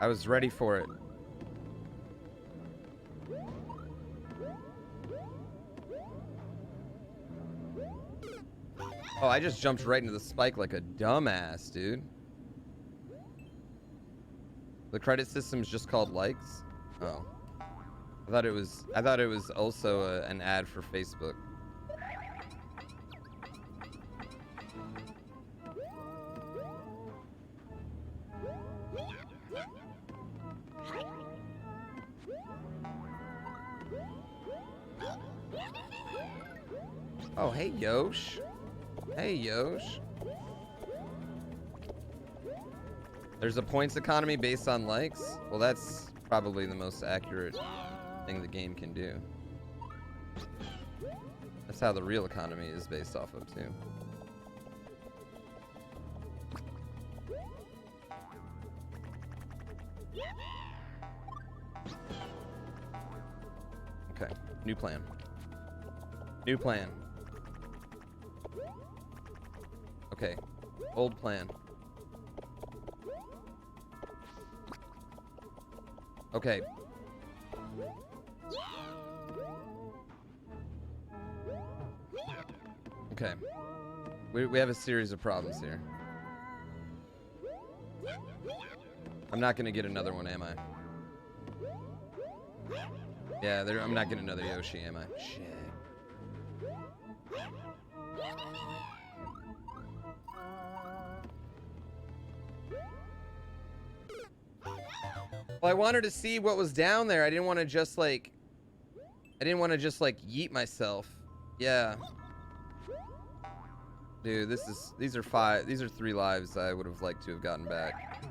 I was ready for it. Oh, I just jumped right into the spike like a dumbass, dude. The credit system's just called likes? Oh. I thought it was also an ad for Facebook. Oh, hey, Yosh. Hey, Yosh. There's a points economy based on likes? Well, that's probably the most accurate thing the game can do. That's how the real economy is based off of, too. Okay, new plan. New plan. Okay, old plan. Okay. Okay. We have a series of problems here. I'm not gonna get another one, am I? Yeah, I'm not getting another Yoshi, am I? Shit. Well, I wanted to see what was down there. I didn't want to just like yeet myself. Yeah. Dude, these are 3 lives I would have liked to have gotten back.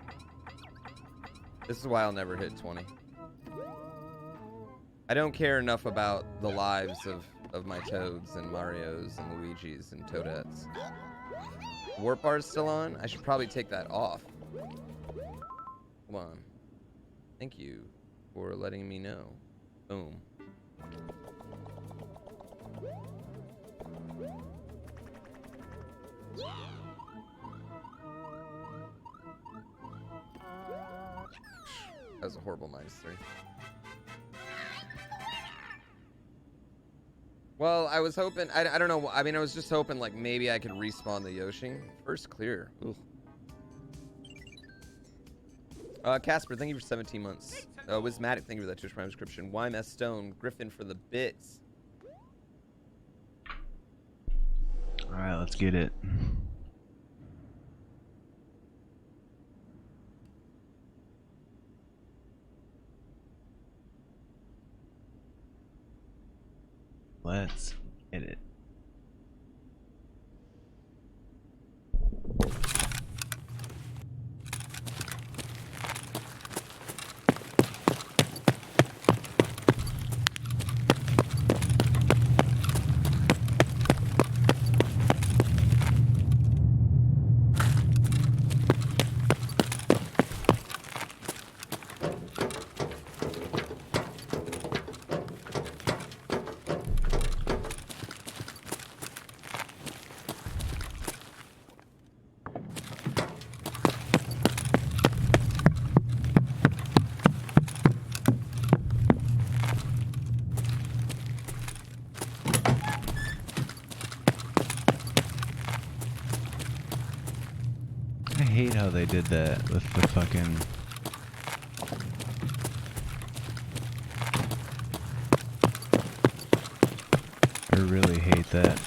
This is why I'll never hit 20. I don't care enough about the lives of my Toads and Marios and Luigis and Toadettes. Warp bar's still on? I should probably take that off. Come on. Thank you for letting me know. Boom. That was a horrible -3. Well, I was hoping, I don't know, I mean, I was just hoping like maybe I could respawn the Yoshi. First clear. Ooh. Casper, thank you for 17 months. Wismatic, thank you for that Twitch Prime subscription. YMS Stone, Griffin for the bits. Alright, let's get it. Let's get it. I hate how they did that with the fucking... I really hate that.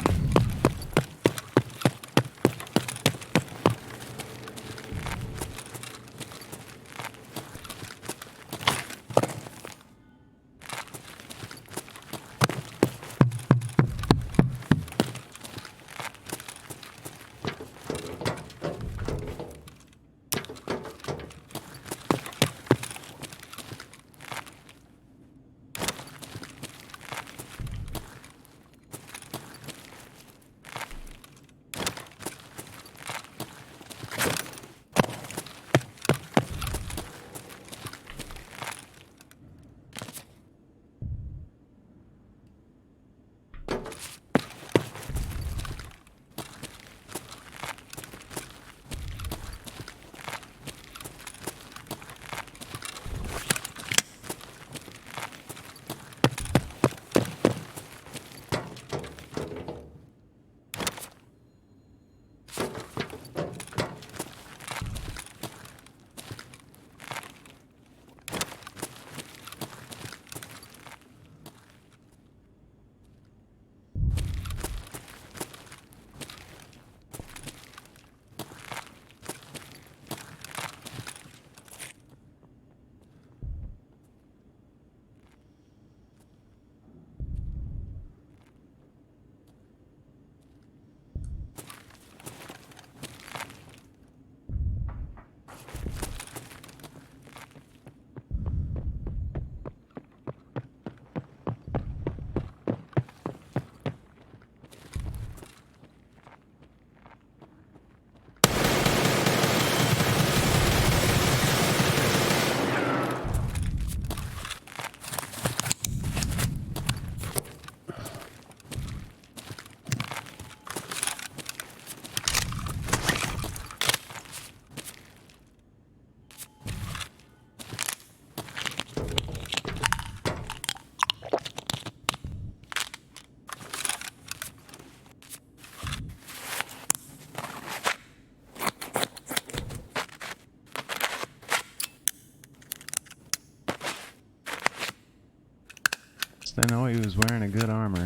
Just I know he was wearing a good armor.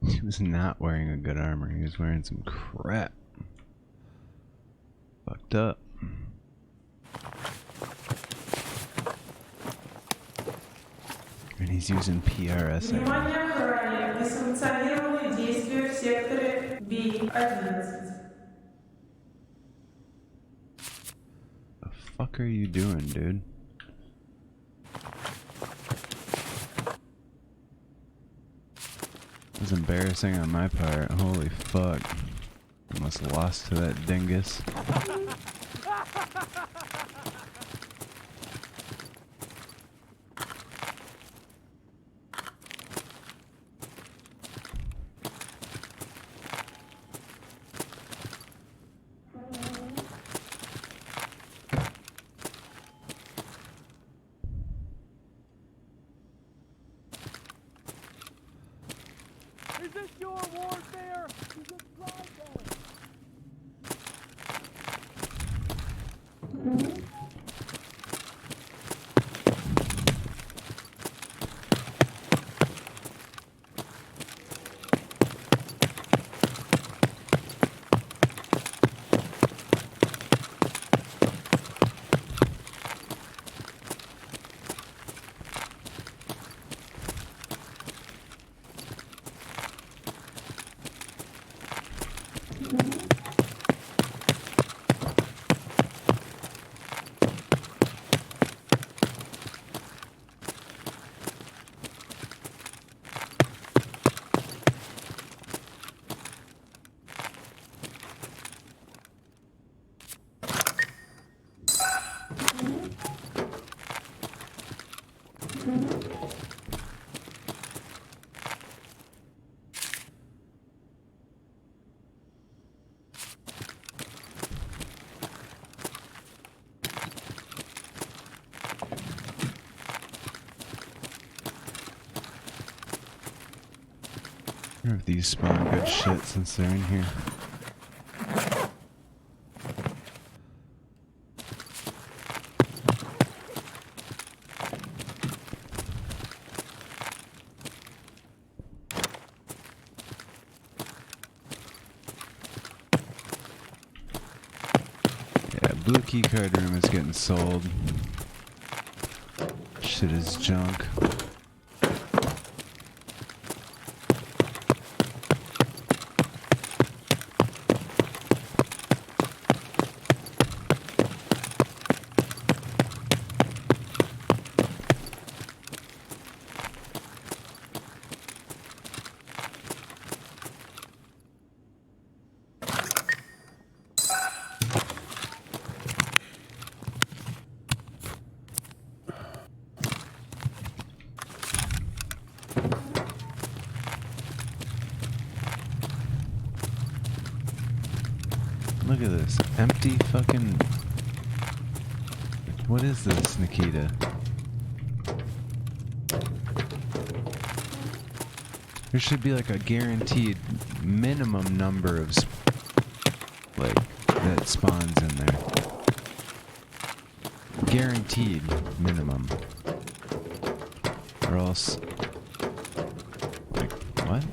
He was not wearing a good armor. He was wearing some crap. Fucked up. And he's using PRS. Внимание, охране! Несанкционированные действия в секторе B11. The fuck are you doing, dude? It was embarrassing on my part. Holy fuck. Almost lost to that dingus. Is this your warfare? Is it Friday? I wonder if these spawn good shit since they're in here. Yeah, blue keycard room is getting sold. Shit is junk. Look at this. Empty fucking... What is this, Nikita? There should be like a guaranteed minimum number of... like, that spawns in there. Guaranteed minimum. Or else... Like, what?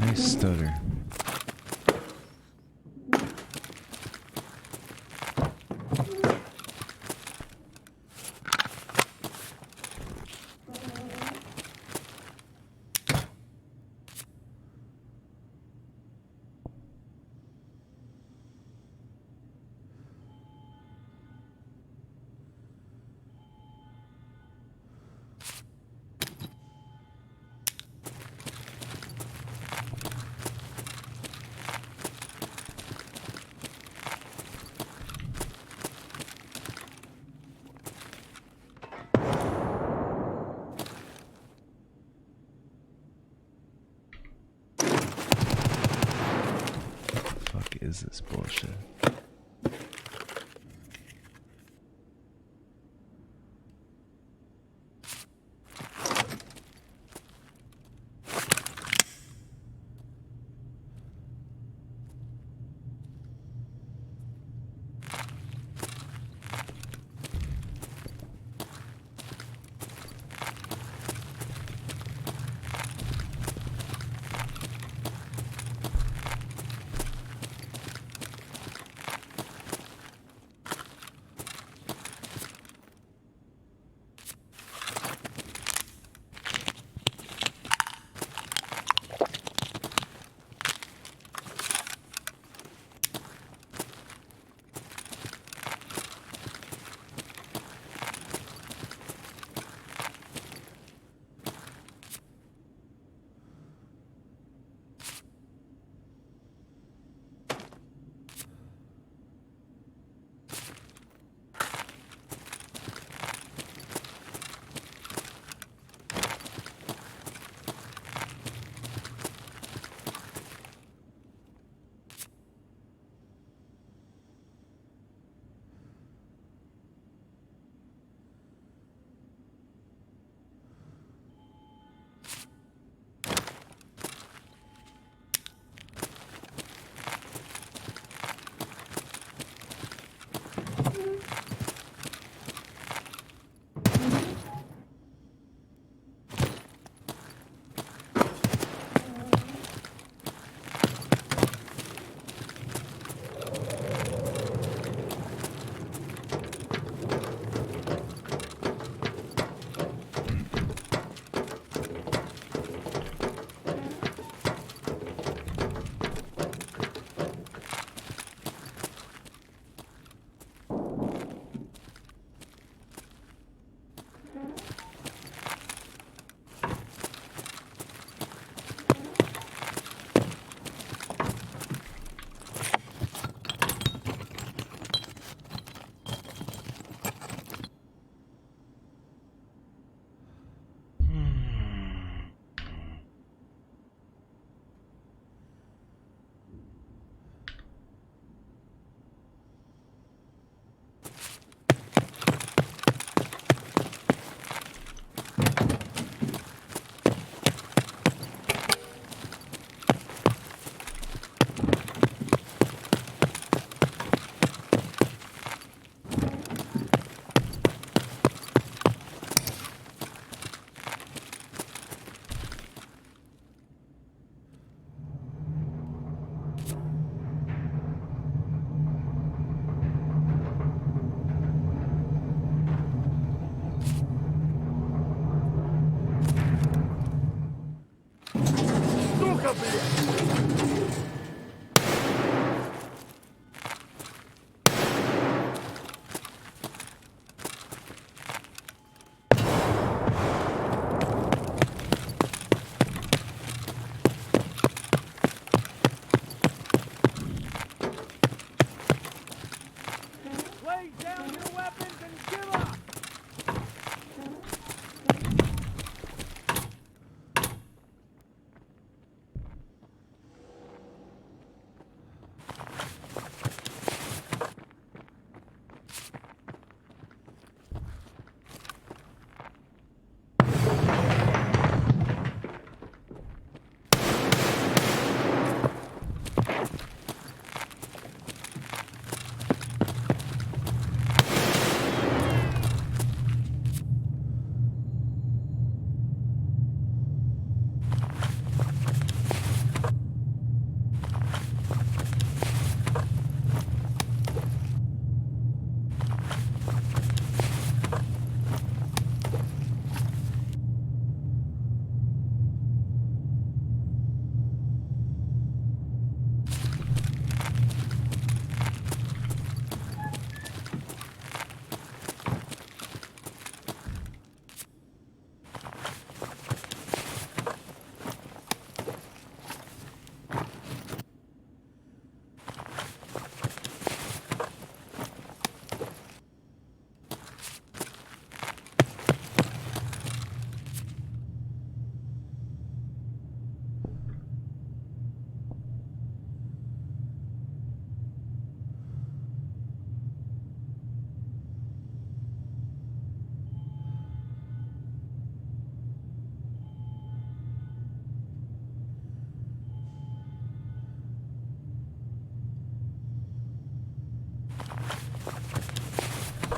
Nice stutter. is this bullshit?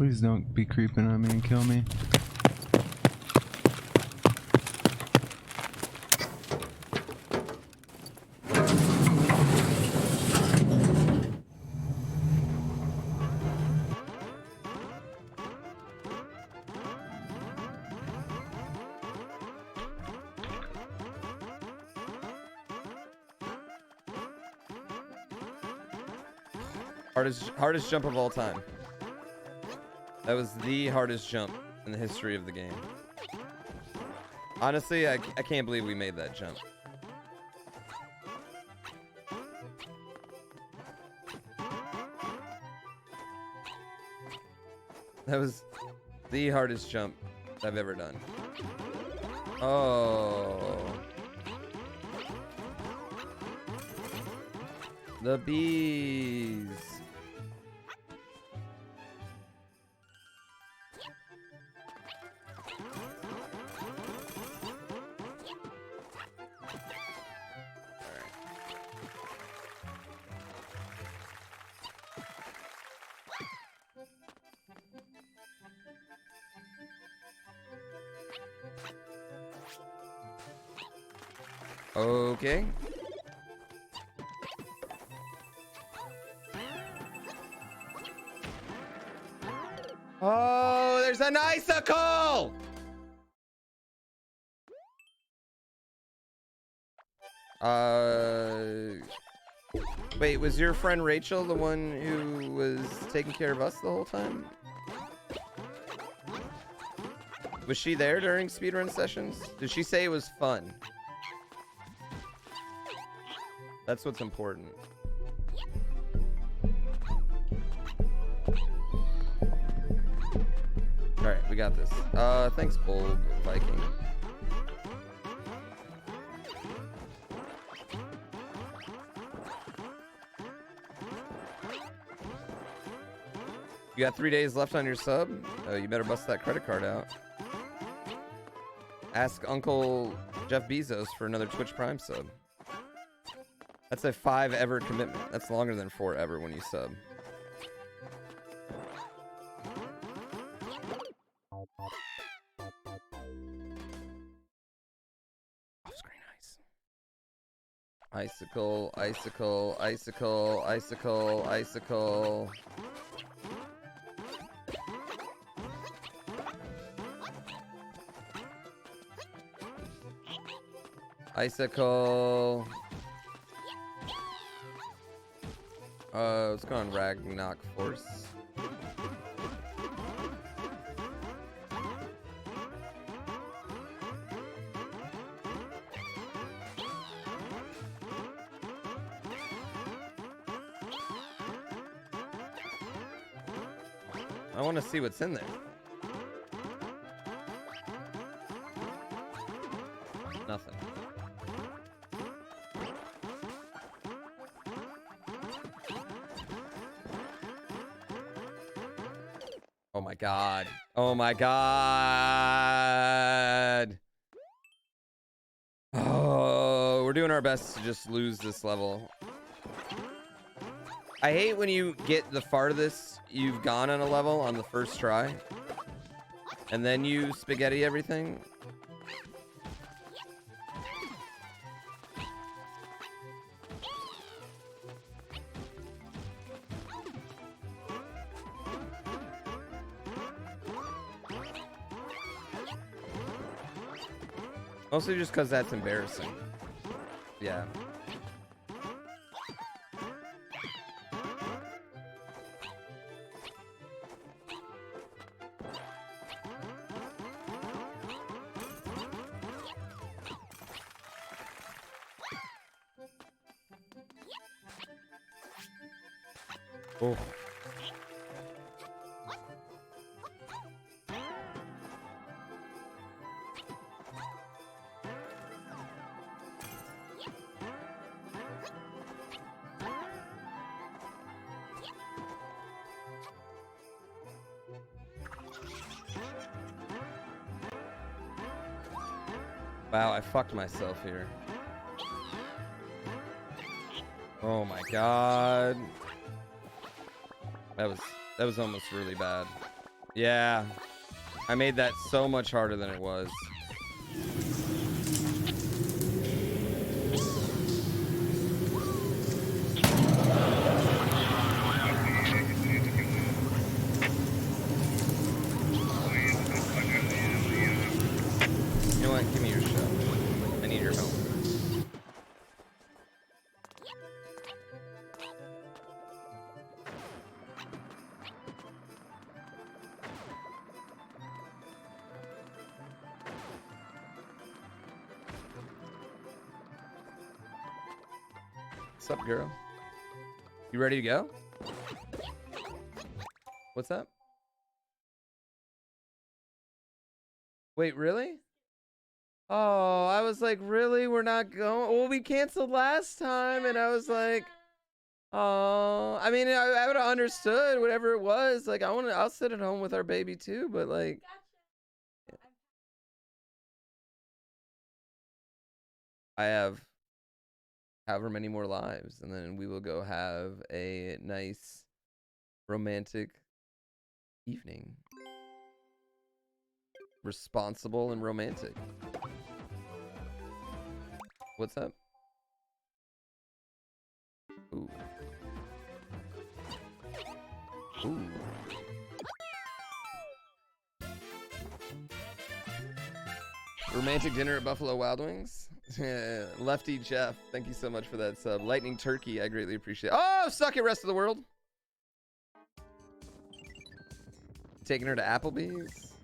Please don't be creeping on me and kill me. Hardest jump of all time. That was the hardest jump in the history of the game. Honestly, I can't believe we made that jump. That was the hardest jump I've ever done. Oh. The bees. Okay. Oh, there's an icicle! Wait, was your friend Rachel the one who was taking care of us the whole time? Was she there during speedrun sessions? Did she say it was fun? That's what's important. Alright, we got this. Thanks, Bold Viking. You got 3 days left on your sub? You better bust that credit card out. Ask Uncle Jeff Bezos for another Twitch Prime sub. That's a 5 ever commitment. That's longer than 4 ever when you sub. Off-screen ice. Icicle, icicle, icicle, icicle, icicle. Icicle. Let's go on Ragnarok Force. I want to see what's in there. Nothing. Oh my god. Oh my god. Oh, we're doing our best to just lose this level. I hate when you get the farthest you've gone on a level on the first try, and then you spaghetti everything. Mostly just because that's embarrassing. Yeah. Oh. Wow, I fucked myself here. Oh my god. That was almost really bad. Yeah. I made that so much harder than it was. You know what? Give me your show. I need your help. What's up, girl? You ready to go? What's up? Wait, really? Oh, I was like, really? We're not going? Well, we canceled last time, and I was like, oh, I mean, I would have understood whatever it was. Like, I'll sit at home with our baby too, but like, I have however many more lives, and then we will go have a nice romantic evening. Responsible and romantic. What's up? Ooh. Ooh. Romantic dinner at Buffalo Wild Wings. Lefty Jeff, thank you so much for that sub. Lightning Turkey, I greatly appreciate it. Oh, suck it, rest of the world. Taking her to Applebee's?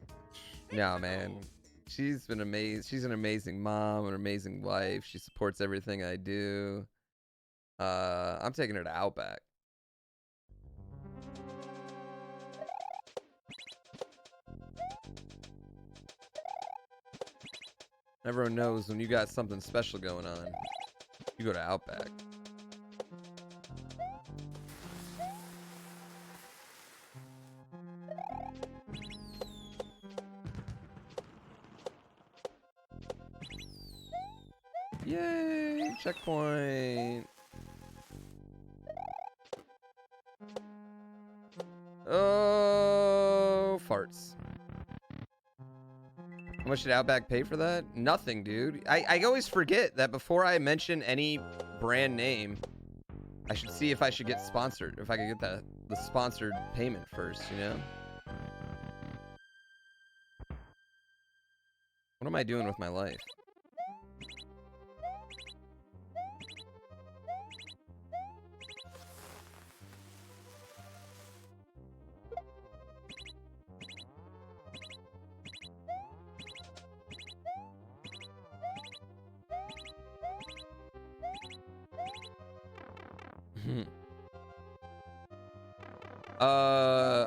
No, man. She's been amazing. She's an amazing mom, an amazing wife. She supports everything I do. I'm taking her to Outback. Everyone knows when you got something special going on, you go to Outback. Yay! Checkpoint. Oh, farts. How much did Outback pay for that? Nothing, dude. I always forget that before I mention any brand name, I should see if I should get sponsored. If I could get the sponsored payment first, you know? What am I doing with my life?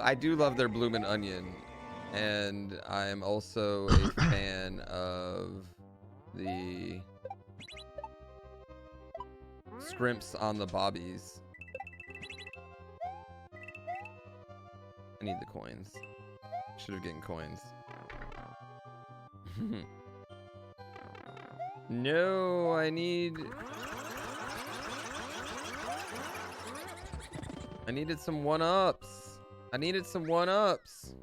I do love their bloomin' onion, and I'm also a fan of the scrimps on the bobbies. I need the coins. Should have gotten coins. No, I needed some one-ups. I needed some one-ups.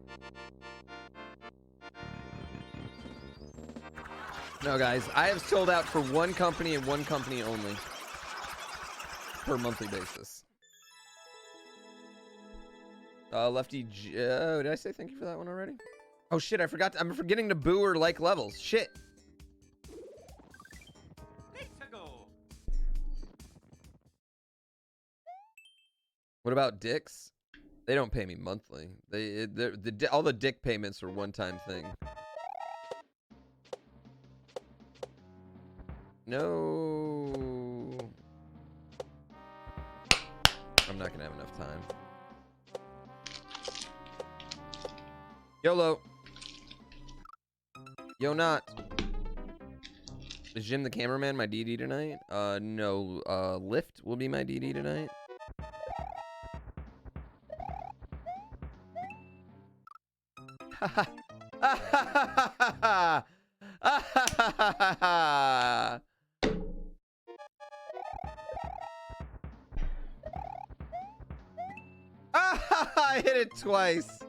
No, guys, I have sold out for one company and one company only per monthly basis. Lefty, did I say thank you for that one already? Oh shit, I forgot. I'm forgetting to boo or like levels. Shit. What about dicks? They don't pay me monthly. All the dick payments are one-time thing. No. I'm not gonna have enough time. YOLO. Yo, not. Is Jim the cameraman my DD tonight? No. Lift will be my DD tonight. I hit it twice.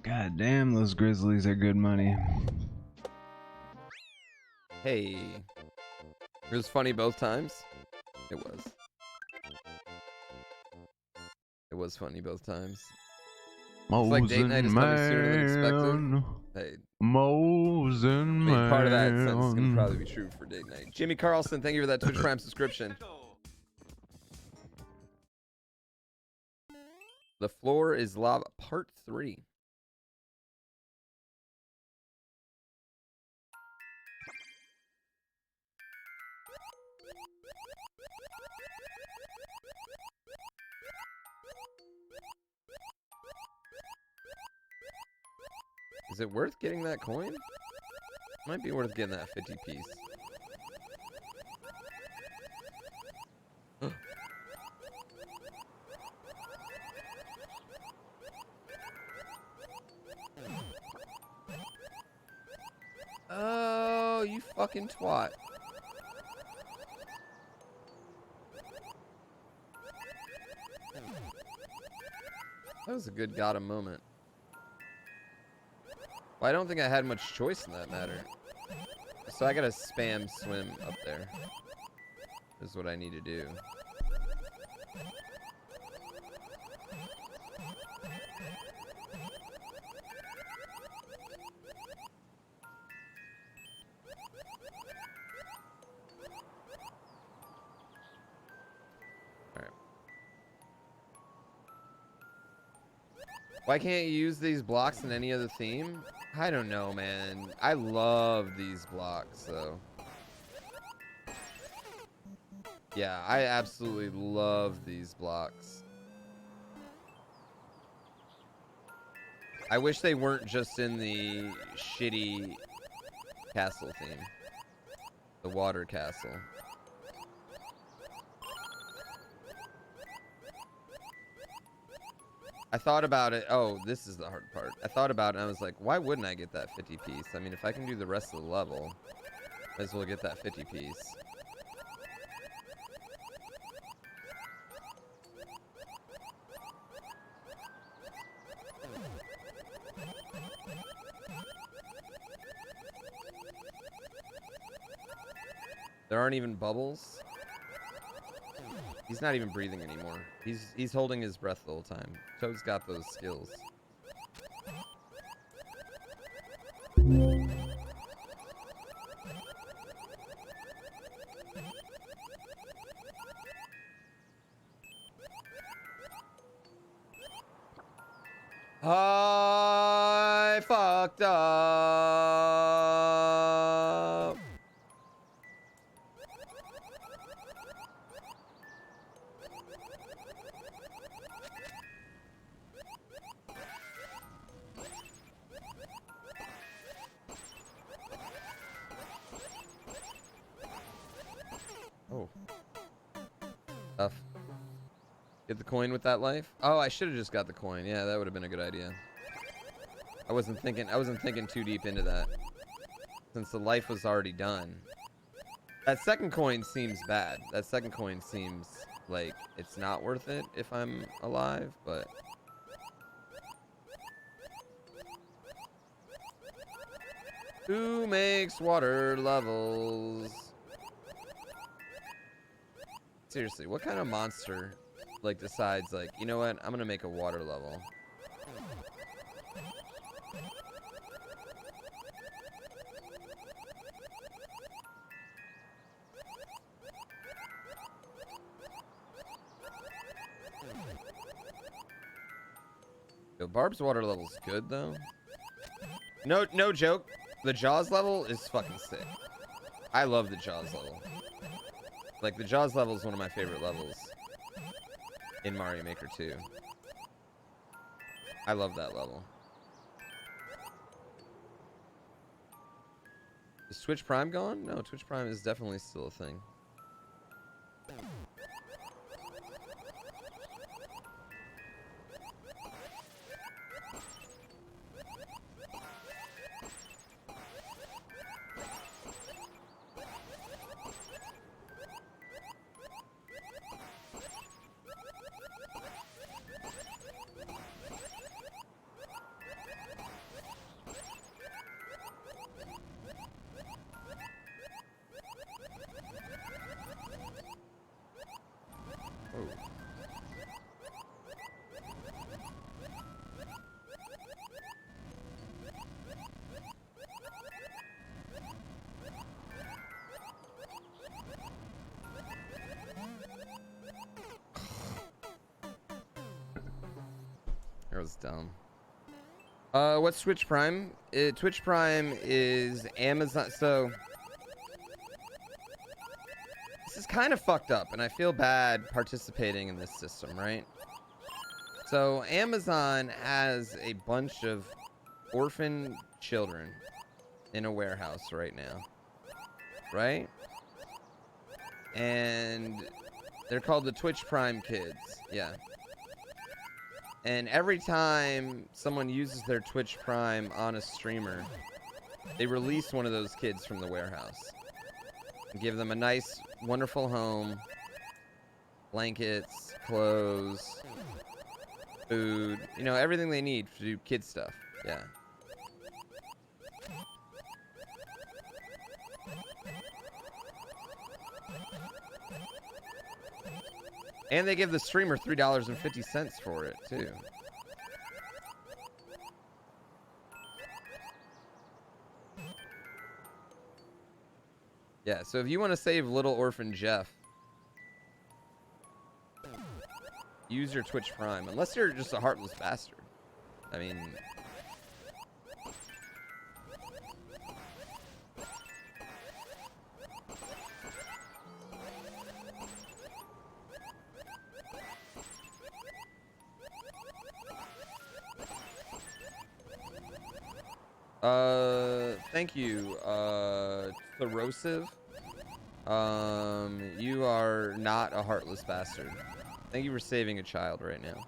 God damn, those grizzlies are good money. Hey. It was funny both times. It was. It was funny both times. It's like date night is coming sooner than expected. Hey, Mosin I mean, part of that sentence is going to man. probably be true for date night. Jimmy Carlson, thank you for that Twitch Prime subscription. The Floor is Lava, Part 3. Is it worth getting that coin? Might be worth getting that 50 piece. Oh, you fucking twat. That was a good got him moment. Well, I don't think I had much choice in that matter. So I gotta spam swim up there. Is what I need to do. Alright. Why can't you use these blocks in any other theme? I don't know, man. I love these blocks, though. Yeah, I absolutely love these blocks. I wish they weren't just in the shitty castle theme. The water castle. I thought about it. Oh, this is the hard part. I thought about it and I was like, why wouldn't I get that 50 piece? I mean, if I can do the rest of the level, might as well get that 50 piece. There aren't even bubbles. He's not even breathing anymore. He's holding his breath the whole time. Toad's got those skills. I fucked up. Oh. Tough. Get the coin with that life? Oh, I should have just got the coin. Yeah, that would have been a good idea. I wasn't thinking too deep into that. Since the life was already done. That second coin seems bad. That second coin seems like it's not worth it if I'm alive, but who makes water levels? Seriously, what kind of monster like decides like, you know what, I'm gonna make a water level? Yo, Barb's water level's good though. No joke. The Jaws level is fucking sick. I love the Jaws level. Like, the Jaws level is one of my favorite levels in Mario Maker 2. I love that level. Is Twitch Prime gone? No, Twitch Prime is definitely still a thing. That was dumb. What's Twitch Prime? Twitch Prime is Amazon. So this is kind of fucked up, and I feel bad participating in this system, right? So Amazon has a bunch of orphan children in a warehouse right now, right? And they're called the Twitch Prime kids. Yeah. And every time someone uses their Twitch Prime on a streamer, they release one of those kids from the warehouse and give them a nice, wonderful home, blankets, clothes, food, you know, everything they need to do kid stuff. Yeah. And they give the streamer $3.50 for it, too. Yeah, so if you want to save little orphan Jeff, use your Twitch Prime. Unless you're just a heartless bastard. I mean... Thank you, Corrosive. You are not a heartless bastard. Thank you for saving a child right now.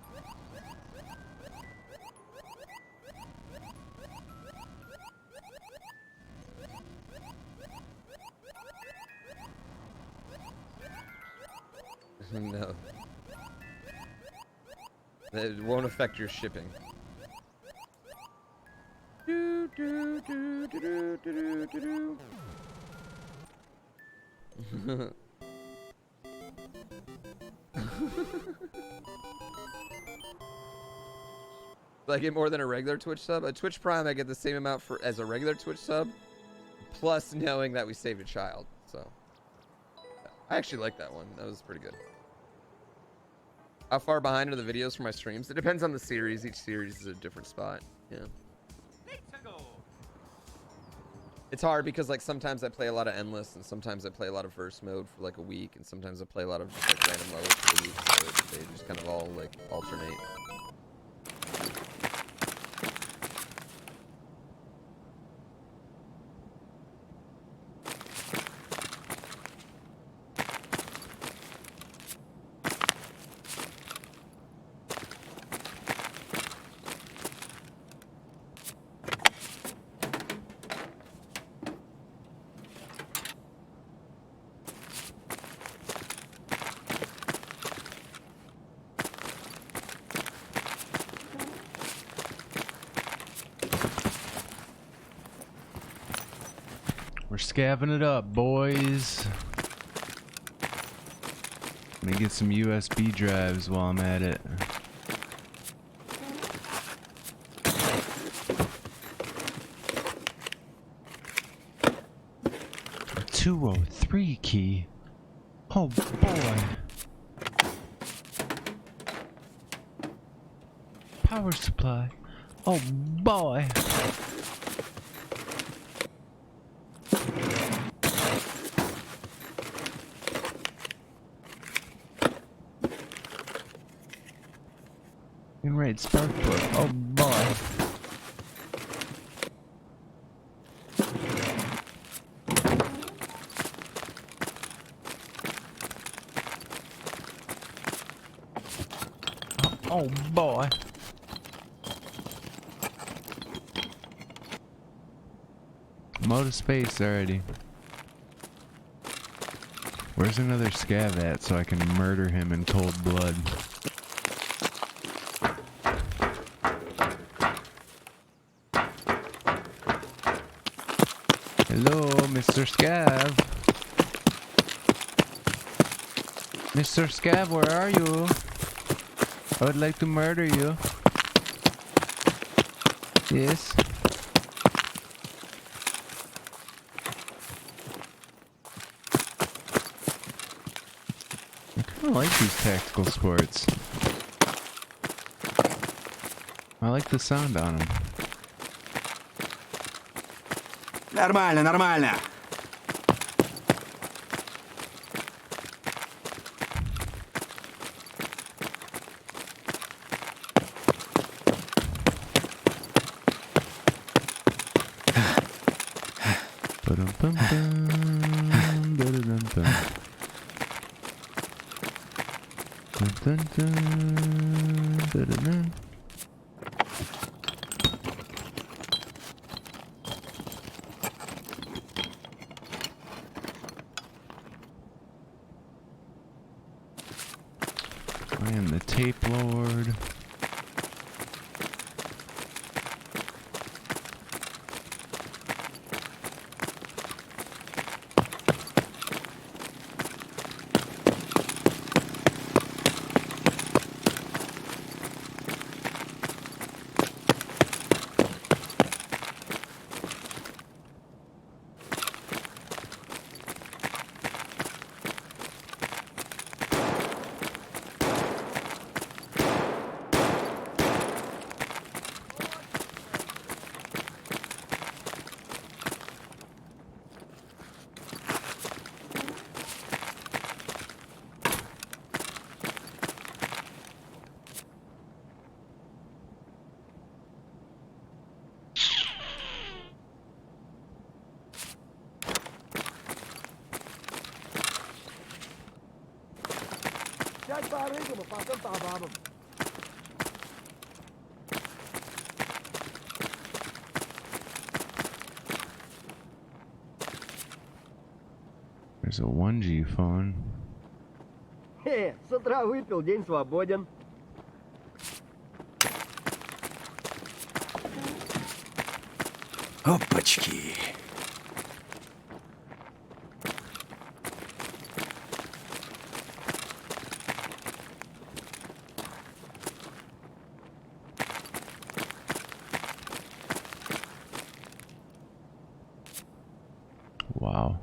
No. It won't affect your shipping. Do, do, do, do, do, do, do, do. Do I get more than a regular Twitch sub? A Twitch Prime, I get the same amount for as a regular Twitch sub, plus knowing that we saved a child. So, I actually like that one. That was pretty good. How far behind are the videos for my streams? It depends on the series. Each series is a different spot. Yeah. It's hard because like sometimes I play a lot of endless and sometimes I play a lot of verse mode for like a week and sometimes I play a lot of just like random levels for the week, so they just kind of all like alternate. We're scavenging it up, boys. Let me get some USB drives while I'm at it. A 203 key. Oh boy. Power supply. Oh boy. Right, spark plug. Oh boy. Oh boy. I'm out of space already. Where's another scav at so I can murder him in cold blood? Hello, Mr. Scav. Mr. Scav, where are you? I would like to murder you. Yes. I kinda like these tactical sports. I like the sound on them. Нормально, нормально. Ba-dum-bum-bum, ba-da-dum-bum. Dun-dun-dun, ba-da-dum. I am the tape lord. There's a 1G phone. С утра выпил, день свободен. Опачки. Wow.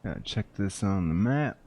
Gotta check this on the map.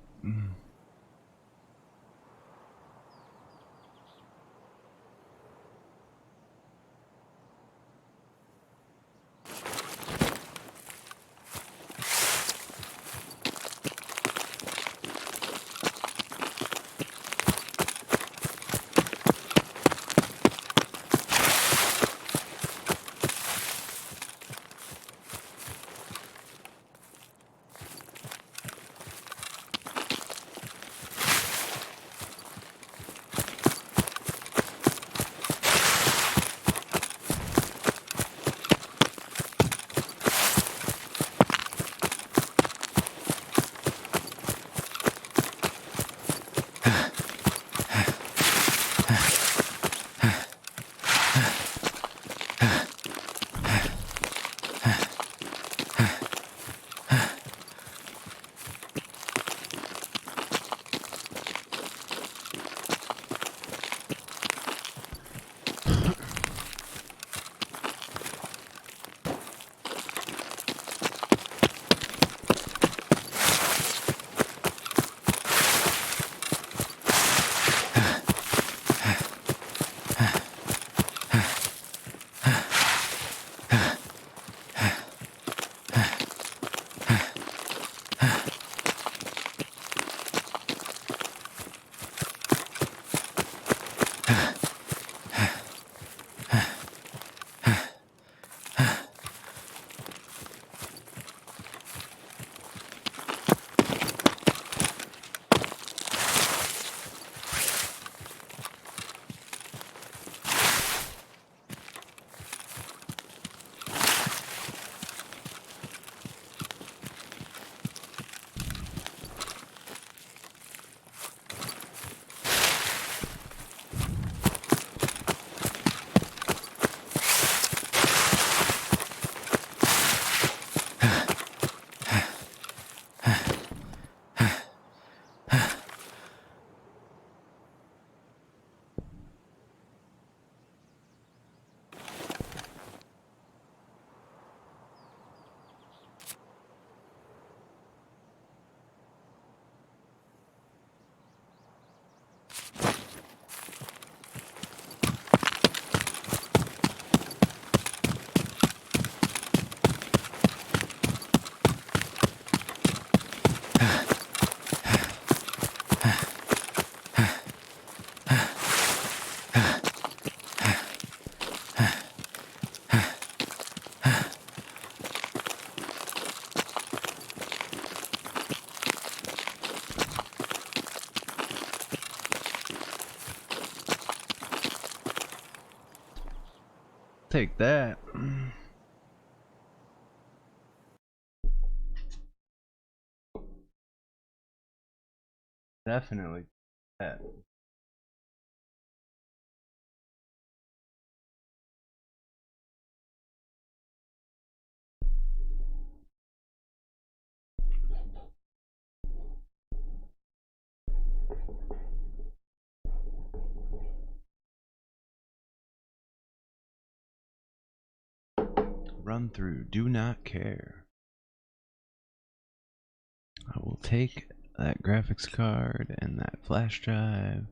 Take that. Definitely that. Run through, do not care. I will take that graphics card and that flash drive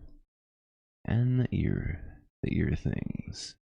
and the ear things.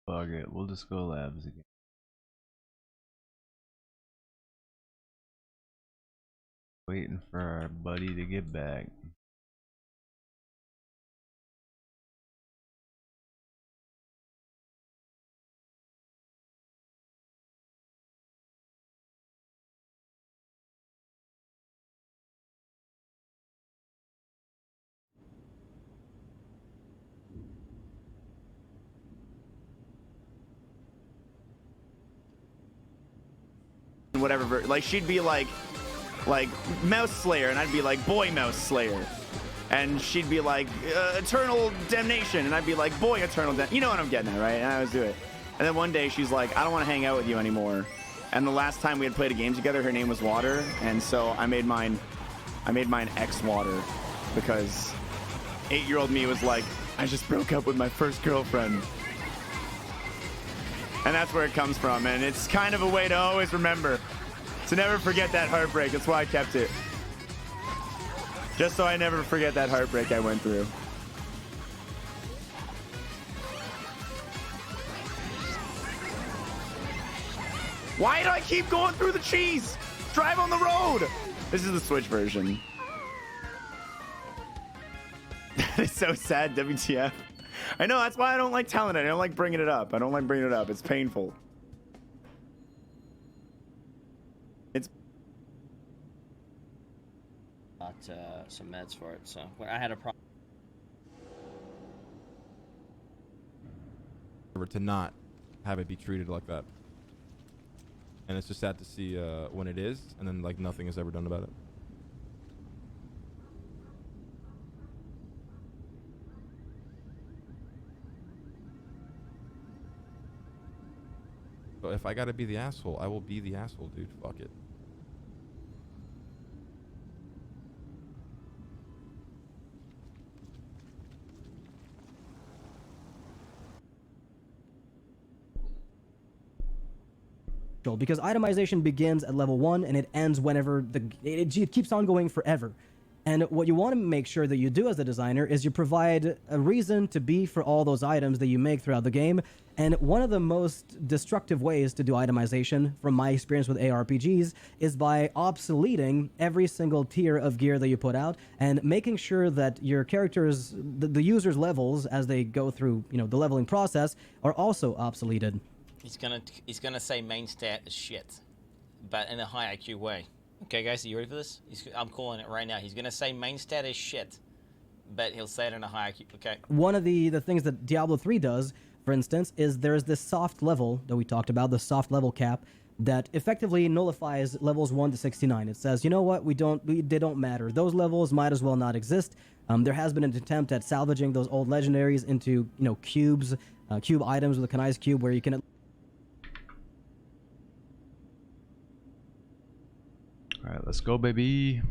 Fuck it, we'll just go labs again. Waiting for our buddy to get back. Whatever, like she'd be like Mouse Slayer, and I'd be like Boy Mouse Slayer, and she'd be like Eternal Damnation, and I'd be like Boy Eternal Damnation. You know what I'm getting at, right? And I always do it. And then one day she's like, I don't want to hang out with you anymore. And the last time we had played a game together, her name was Water, and so I made mine X Water, because 8-year-old me was like, I just broke up with my first girlfriend. And that's where it comes from, and it's kind of a way to always remember, to never forget that heartbreak. That's why I kept it. Just so I never forget that heartbreak I went through. Why do I keep going through the cheese? Drive on the road! This is the Switch version. That is so sad, WTF. I know, that's why I don't like telling it. I don't like bringing it up. I don't like bringing it up. It's painful. It's... Got some meds for it, so I had a problem. To not have it be treated like that. And it's just sad to see when it is, and then like nothing is ever done about it. But if I gotta be the asshole, I will be the asshole, dude. Fuck it. Because itemization begins at level 1 and it ends whenever it keeps on going forever. And what you want to make sure that you do as a designer is you provide a reason to be for all those items that you make throughout the game. And one of the most destructive ways to do itemization, from my experience with ARPGs, is by obsoleting every single tier of gear that you put out and making sure that your characters, the user's levels as they go through, you know, the leveling process, are also obsoleted. He's gonna say main stat is shit, but in a high IQ way. Okay, guys, are you ready for this? I'm calling it right now. He's gonna say main stat is shit, but he'll say it in a high IQ. Okay. One of the things that Diablo 3 does, for instance, is there's this soft level that we talked about, the soft level cap, that effectively nullifies levels 1 to 69. It says, you know what, they don't matter. Those levels might as well not exist. There has been an attempt at salvaging those old legendaries into, you know, cubes, cube items with a Kanai's cube, where you can. All right, let's go, baby.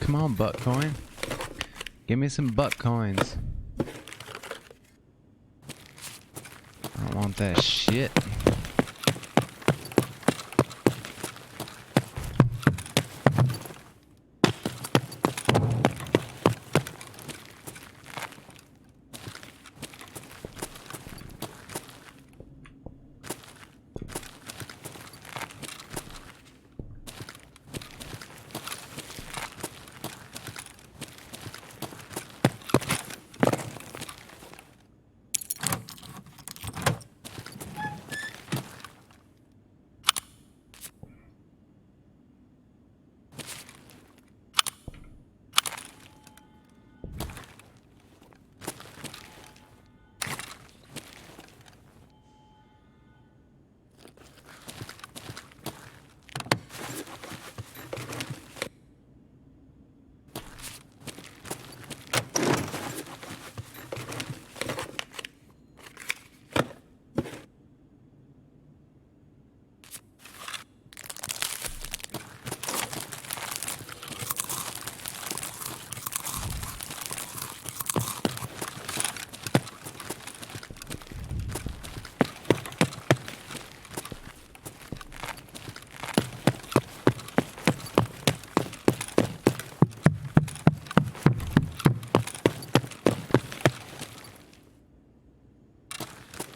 Come on, butt coin. Give me some butt coins. I don't want that shit.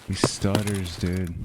These stutters, dude.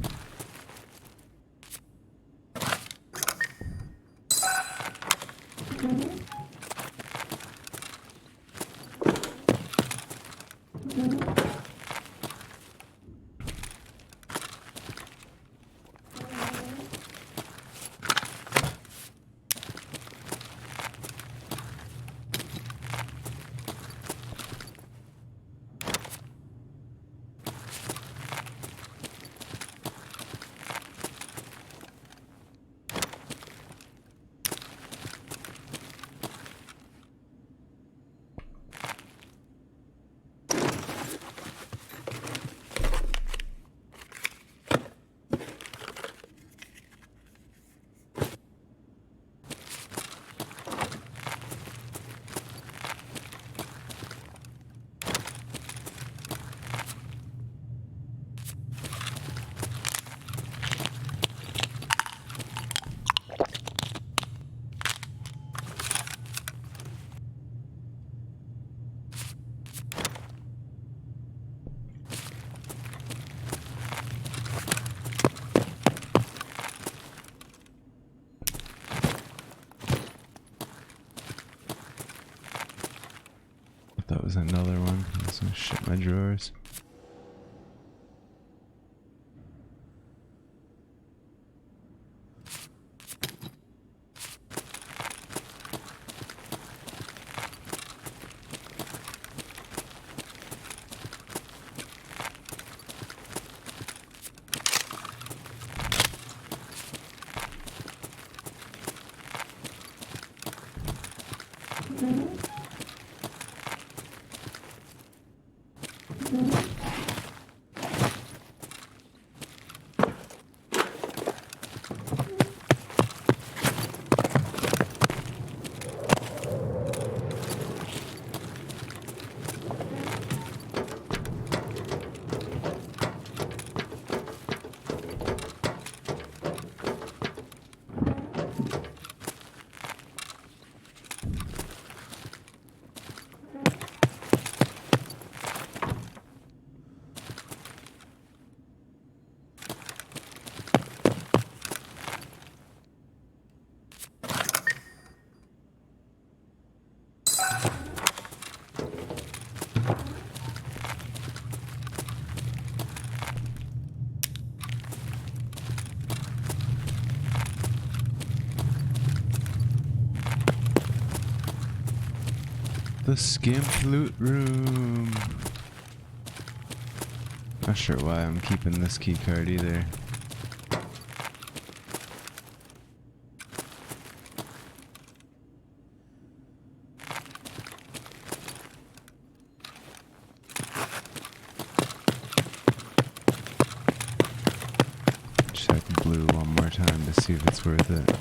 That was another one. Let's shit my drawers. The skimp loot room. Not sure why I'm keeping this key card either. Check blue one more time to see if it's worth it.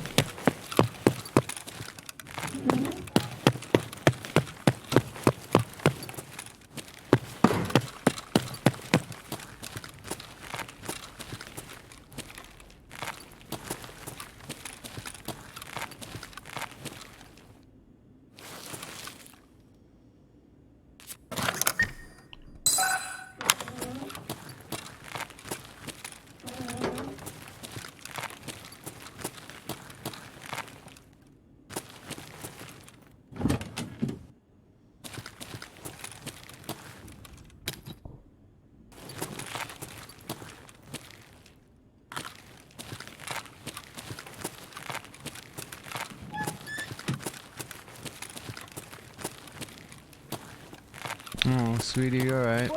sweetie, you alright?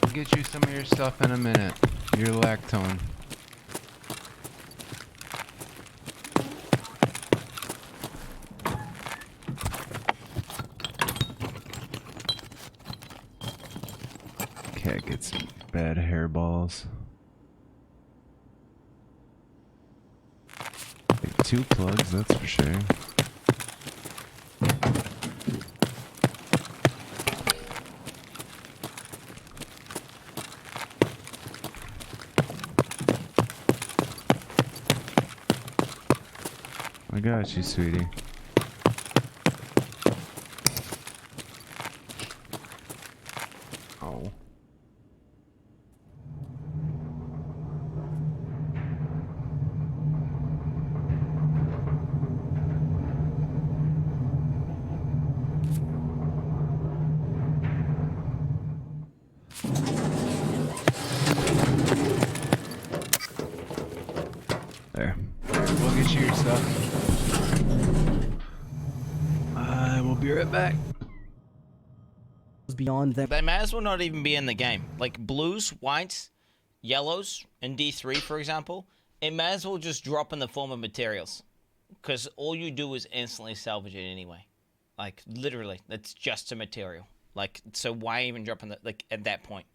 I'll get you some of your stuff in a minute. Your lactone. Cat gets bad hairballs. Like 2 plugs, that's for sure. I got you, sweetie. Oh. There. We'll get you your stuff. I will be right back. Beyond them. They may as well not even be in the game. Like blues, whites, yellows in D3, for example, it may as well just drop in the form of materials. Because all you do is instantly salvage it anyway. Like, literally, that's just a material. Like, so why even drop in the, like, at that point?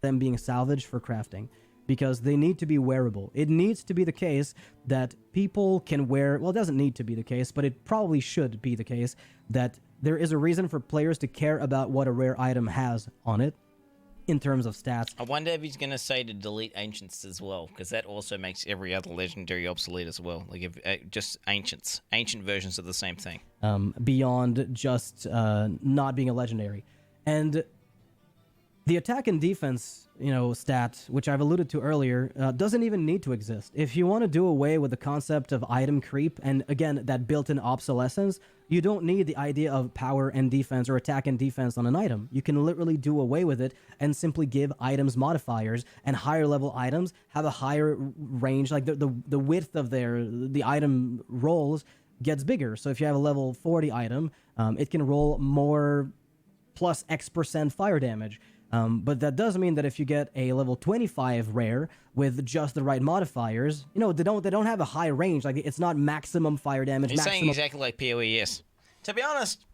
Them being salvaged for crafting, because they need to be wearable. It needs to be the case that people can wear, well, it doesn't need to be the case, but it probably should be the case that there is a reason for players to care about what a rare item has on it in terms of stats. I wonder if he's going to say to delete ancients as well, because that also makes every other legendary obsolete as well. Like, if just ancients. Ancient versions of the same thing. Beyond just not being a legendary. And the attack and defense, stat, which I've alluded to earlier, doesn't even need to exist. If you want to do away with the concept of item creep, and again, that built-in obsolescence, you don't need the idea of power and defense or attack and defense on an item. You can literally do away with it and simply give items modifiers, and higher level items have a higher range, like the width of the item rolls gets bigger. So if you have a level 40 item, it can roll more plus X% fire damage. But that does mean that if you get a level 25 rare with just the right modifiers, they don't have a high range. Like, it's not maximum fire damage. He's saying exactly like PoE, yes. To be honest,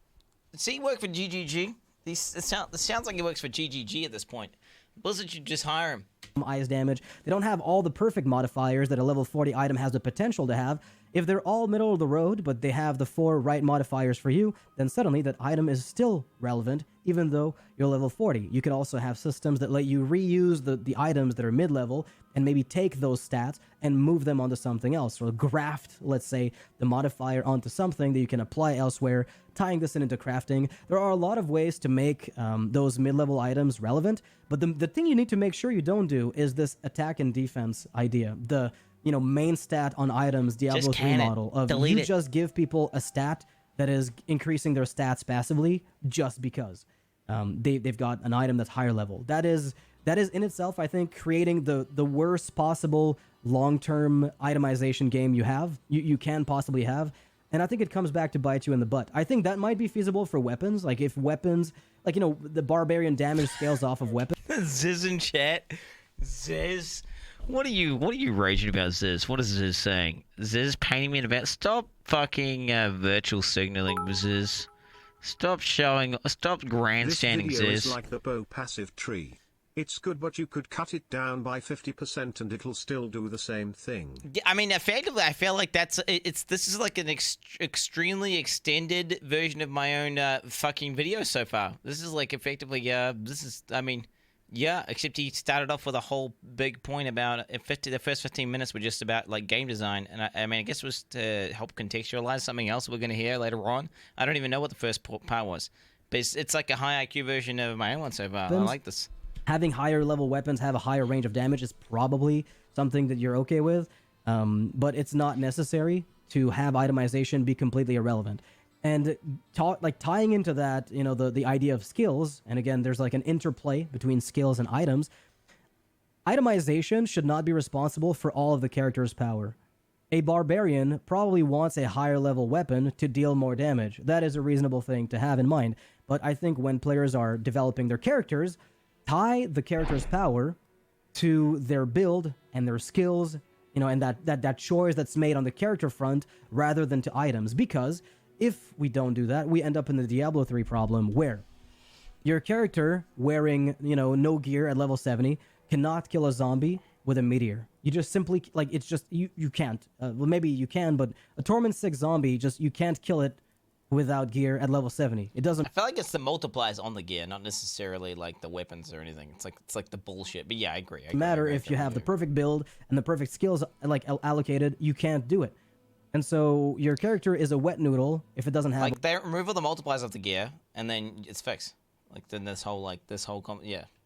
does he work for GGG? It sounds like he works for GGG at this point. Blizzard should just hire him. Ice damage. They don't have all the perfect modifiers that a level 40 item has the potential to have. If they're all middle of the road, but they have the 4 right modifiers for you, then suddenly that item is still relevant, even though you're level 40. You can also have systems that let you reuse the items that are mid-level and maybe take those stats and move them onto something else, or graft, let's say, the modifier onto something that you can apply elsewhere, tying this into crafting. There are a lot of ways to make those mid-level items relevant, but the thing you need to make sure you don't do is this attack and defense idea. The main stat on items, Diablo 3 model of Delete you it. just give people a stat that is increasing their stats passively just because they've got an item that's higher level. That is in itself, I think, creating the worst possible long-term itemization game you can possibly have. And I think it comes back to bite you in the butt. I think that might be feasible for weapons. Like, if weapons, the barbarian damage scales off of weapons. Ziz in chat. Ziz. What are you raging about, Ziz? What is Ziz saying? Ziz painting me in the back. Stop fucking virtual signaling, Ziz. Stop showing. Stop This grandstanding, video is Ziz. like the bow passive tree. It's good, but you could cut it down by 50% and it'll still do the same thing. Yeah, I mean, effectively, I feel like this is like an extremely extended version of my own fucking video so far. This is like effectively, except he started off with a whole big point about the first 15 minutes were just about like game design, and I guess it was to help contextualize something else we're going to hear later on. I don't even know what the first part was, but it's like a high IQ version of my own one so far. I like this. Having higher level weapons have a higher range of damage is probably something that you're okay with, but it's not necessary to have itemization be completely irrelevant. And tying into that, the idea of skills, and again, there's like an interplay between skills and items. Itemization should not be responsible for all of the character's power. A barbarian probably wants a higher level weapon to deal more damage. That is a reasonable thing to have in mind. But I think when players are developing their characters, tie the character's power to their build and their skills, and that choice that's made on the character front rather than to items. Because if we don't do that, we end up in the Diablo 3 problem where your character wearing, no gear at level 70 cannot kill a zombie with a meteor. You just simply, you can't. Well, maybe you can, but a Torment 6 zombie, you can't kill it without gear at level 70. It doesn't. I feel like it's the multipliers on the gear, not necessarily like the weapons or anything. It's like the bullshit. But yeah, I agree. Matter if you have the perfect build and the perfect skills allocated, you can't do it. And so your character is a wet noodle if it doesn't have. Like they remove all the multipliers of the gear, and then it's fixed. Like then this whole a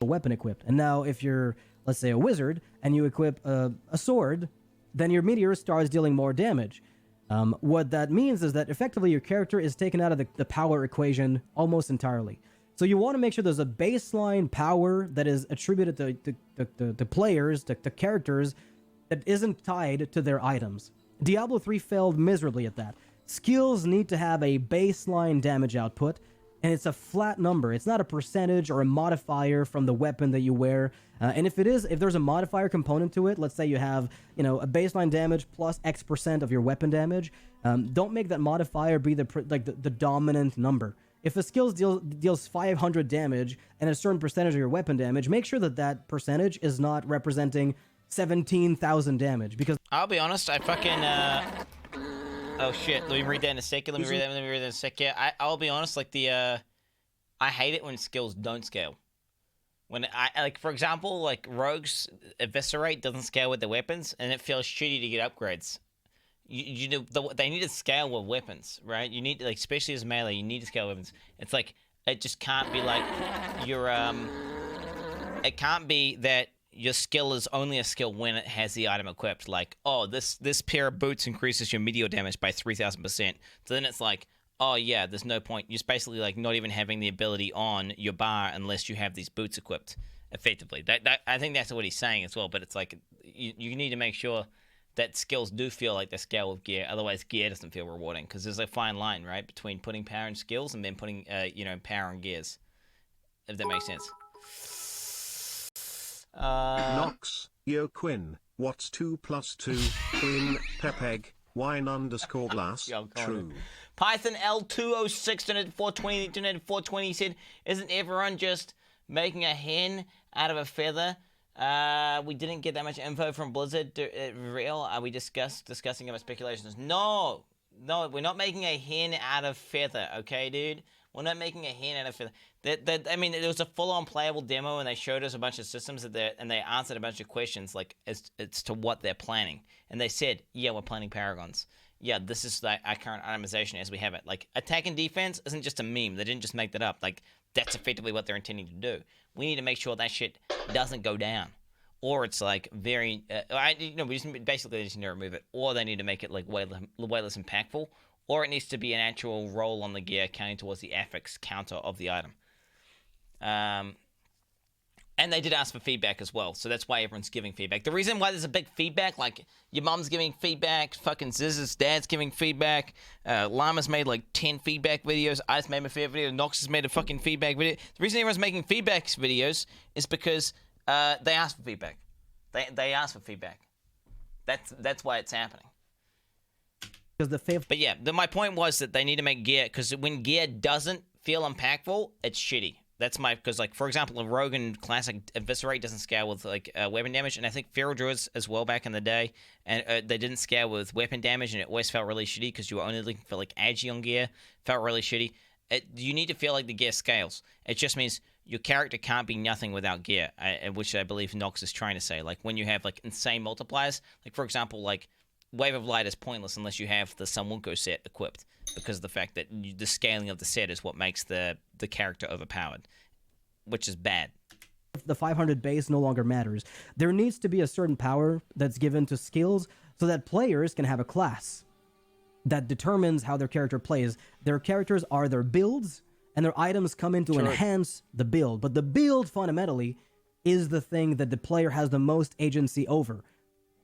weapon equipped. And now if you're, let's say, a wizard and you equip a sword, then your meteor starts dealing more damage. What that means is that effectively your character is taken out of the power equation almost entirely. So you want to make sure there's a baseline power that is attributed to players, to characters, that isn't tied to their items. Diablo 3 failed miserably at that. Skills need to have a baseline damage output, and it's a flat number. It's not a percentage or a modifier from the weapon that you wear. And if there's a modifier component to it, let's say you have, a baseline damage plus X% of your weapon damage, don't make that modifier be the dominant number. If a skill deals 500 damage and a certain percentage of your weapon damage, make sure that percentage is not representing 17,000 damage, because I'll be honest, I fucking oh shit, let me read that in a second. Let me read that in a second. I'll be honest, I hate it when skills don't scale. When for example, like rogues eviscerate doesn't scale with their weapons, and it feels shitty to get upgrades. They need to scale with weapons, right? You need especially as melee, you need to scale weapons. It's like it just can't be like your it can't be that your skill is only a skill when it has the item equipped. Like, oh, this pair of boots increases your meteor damage by 3,000%. So then it's like, oh yeah, there's no point. You're basically like not even having the ability on your bar unless you have these boots equipped. Effectively, that I think that's what he's saying as well. But it's like you need to make sure that skills do feel like they scale with gear. Otherwise, gear doesn't feel rewarding because there's a fine line, right, between putting power in skills and then putting power in gears. If that makes sense. Nox, Yo Quinn, what's 2 + 2, Quinn, Pepeg, wine _ glass, true. Python L206 donated 420 said, isn't everyone just making a hen out of a feather? We didn't get that much info from Blizzard. Real? Are we discussing about speculations? No, we're not making a hen out of feather, okay, dude? We're not making a hen out of feather. I mean, there was a full-on playable demo, and they showed us a bunch of systems and they answered a bunch of questions as to what they're planning. And they said, yeah, we're planning paragons. Yeah, this is our current itemization as we have it. Like, attack and defense isn't just a meme. They didn't just make that up. Like, that's effectively what they're intending to do. We need to make sure that shit doesn't go down. Or it's like very, we just basically need to remove it. Or they need to make it like way less impactful. Or it needs to be an actual roll on the gear counting towards the affix counter of the item. And they did ask for feedback as well, so that's why everyone's giving feedback. The reason why there's a big feedback, like your mom's giving feedback, fucking Ziz's dad's giving feedback, Llama's made like 10 feedback videos, I just made my feedback video, Nox has made a fucking feedback video. The reason everyone's making feedback videos is because they asked for feedback. They asked for feedback. That's why it's happening. because the faith. But yeah, my point was that they need to make gear, because when gear doesn't feel impactful, it's shitty. That's my, because like, for example, a Rogan Classic Eviscerate doesn't scale with like weapon damage, and I think Feral Druids as well back in the day, and they didn't scale with weapon damage, and it always felt really shitty because you were only looking for like agi on gear. Felt really shitty. You need to feel like the gear scales. It just means your character can't be nothing without gear, which I believe Nox is trying to say. Like when you have like insane multipliers, like for example, like Wave of Light is pointless unless you have the Samwunko set equipped, because of the fact that the scaling of the set is what makes the character overpowered, which is bad. The 500 base no longer matters. There needs to be a certain power that's given to skills so that players can have a class that determines how their character plays. Their characters are their builds, and their items come in to enhance the build. But the build, fundamentally, is the thing that the player has the most agency over.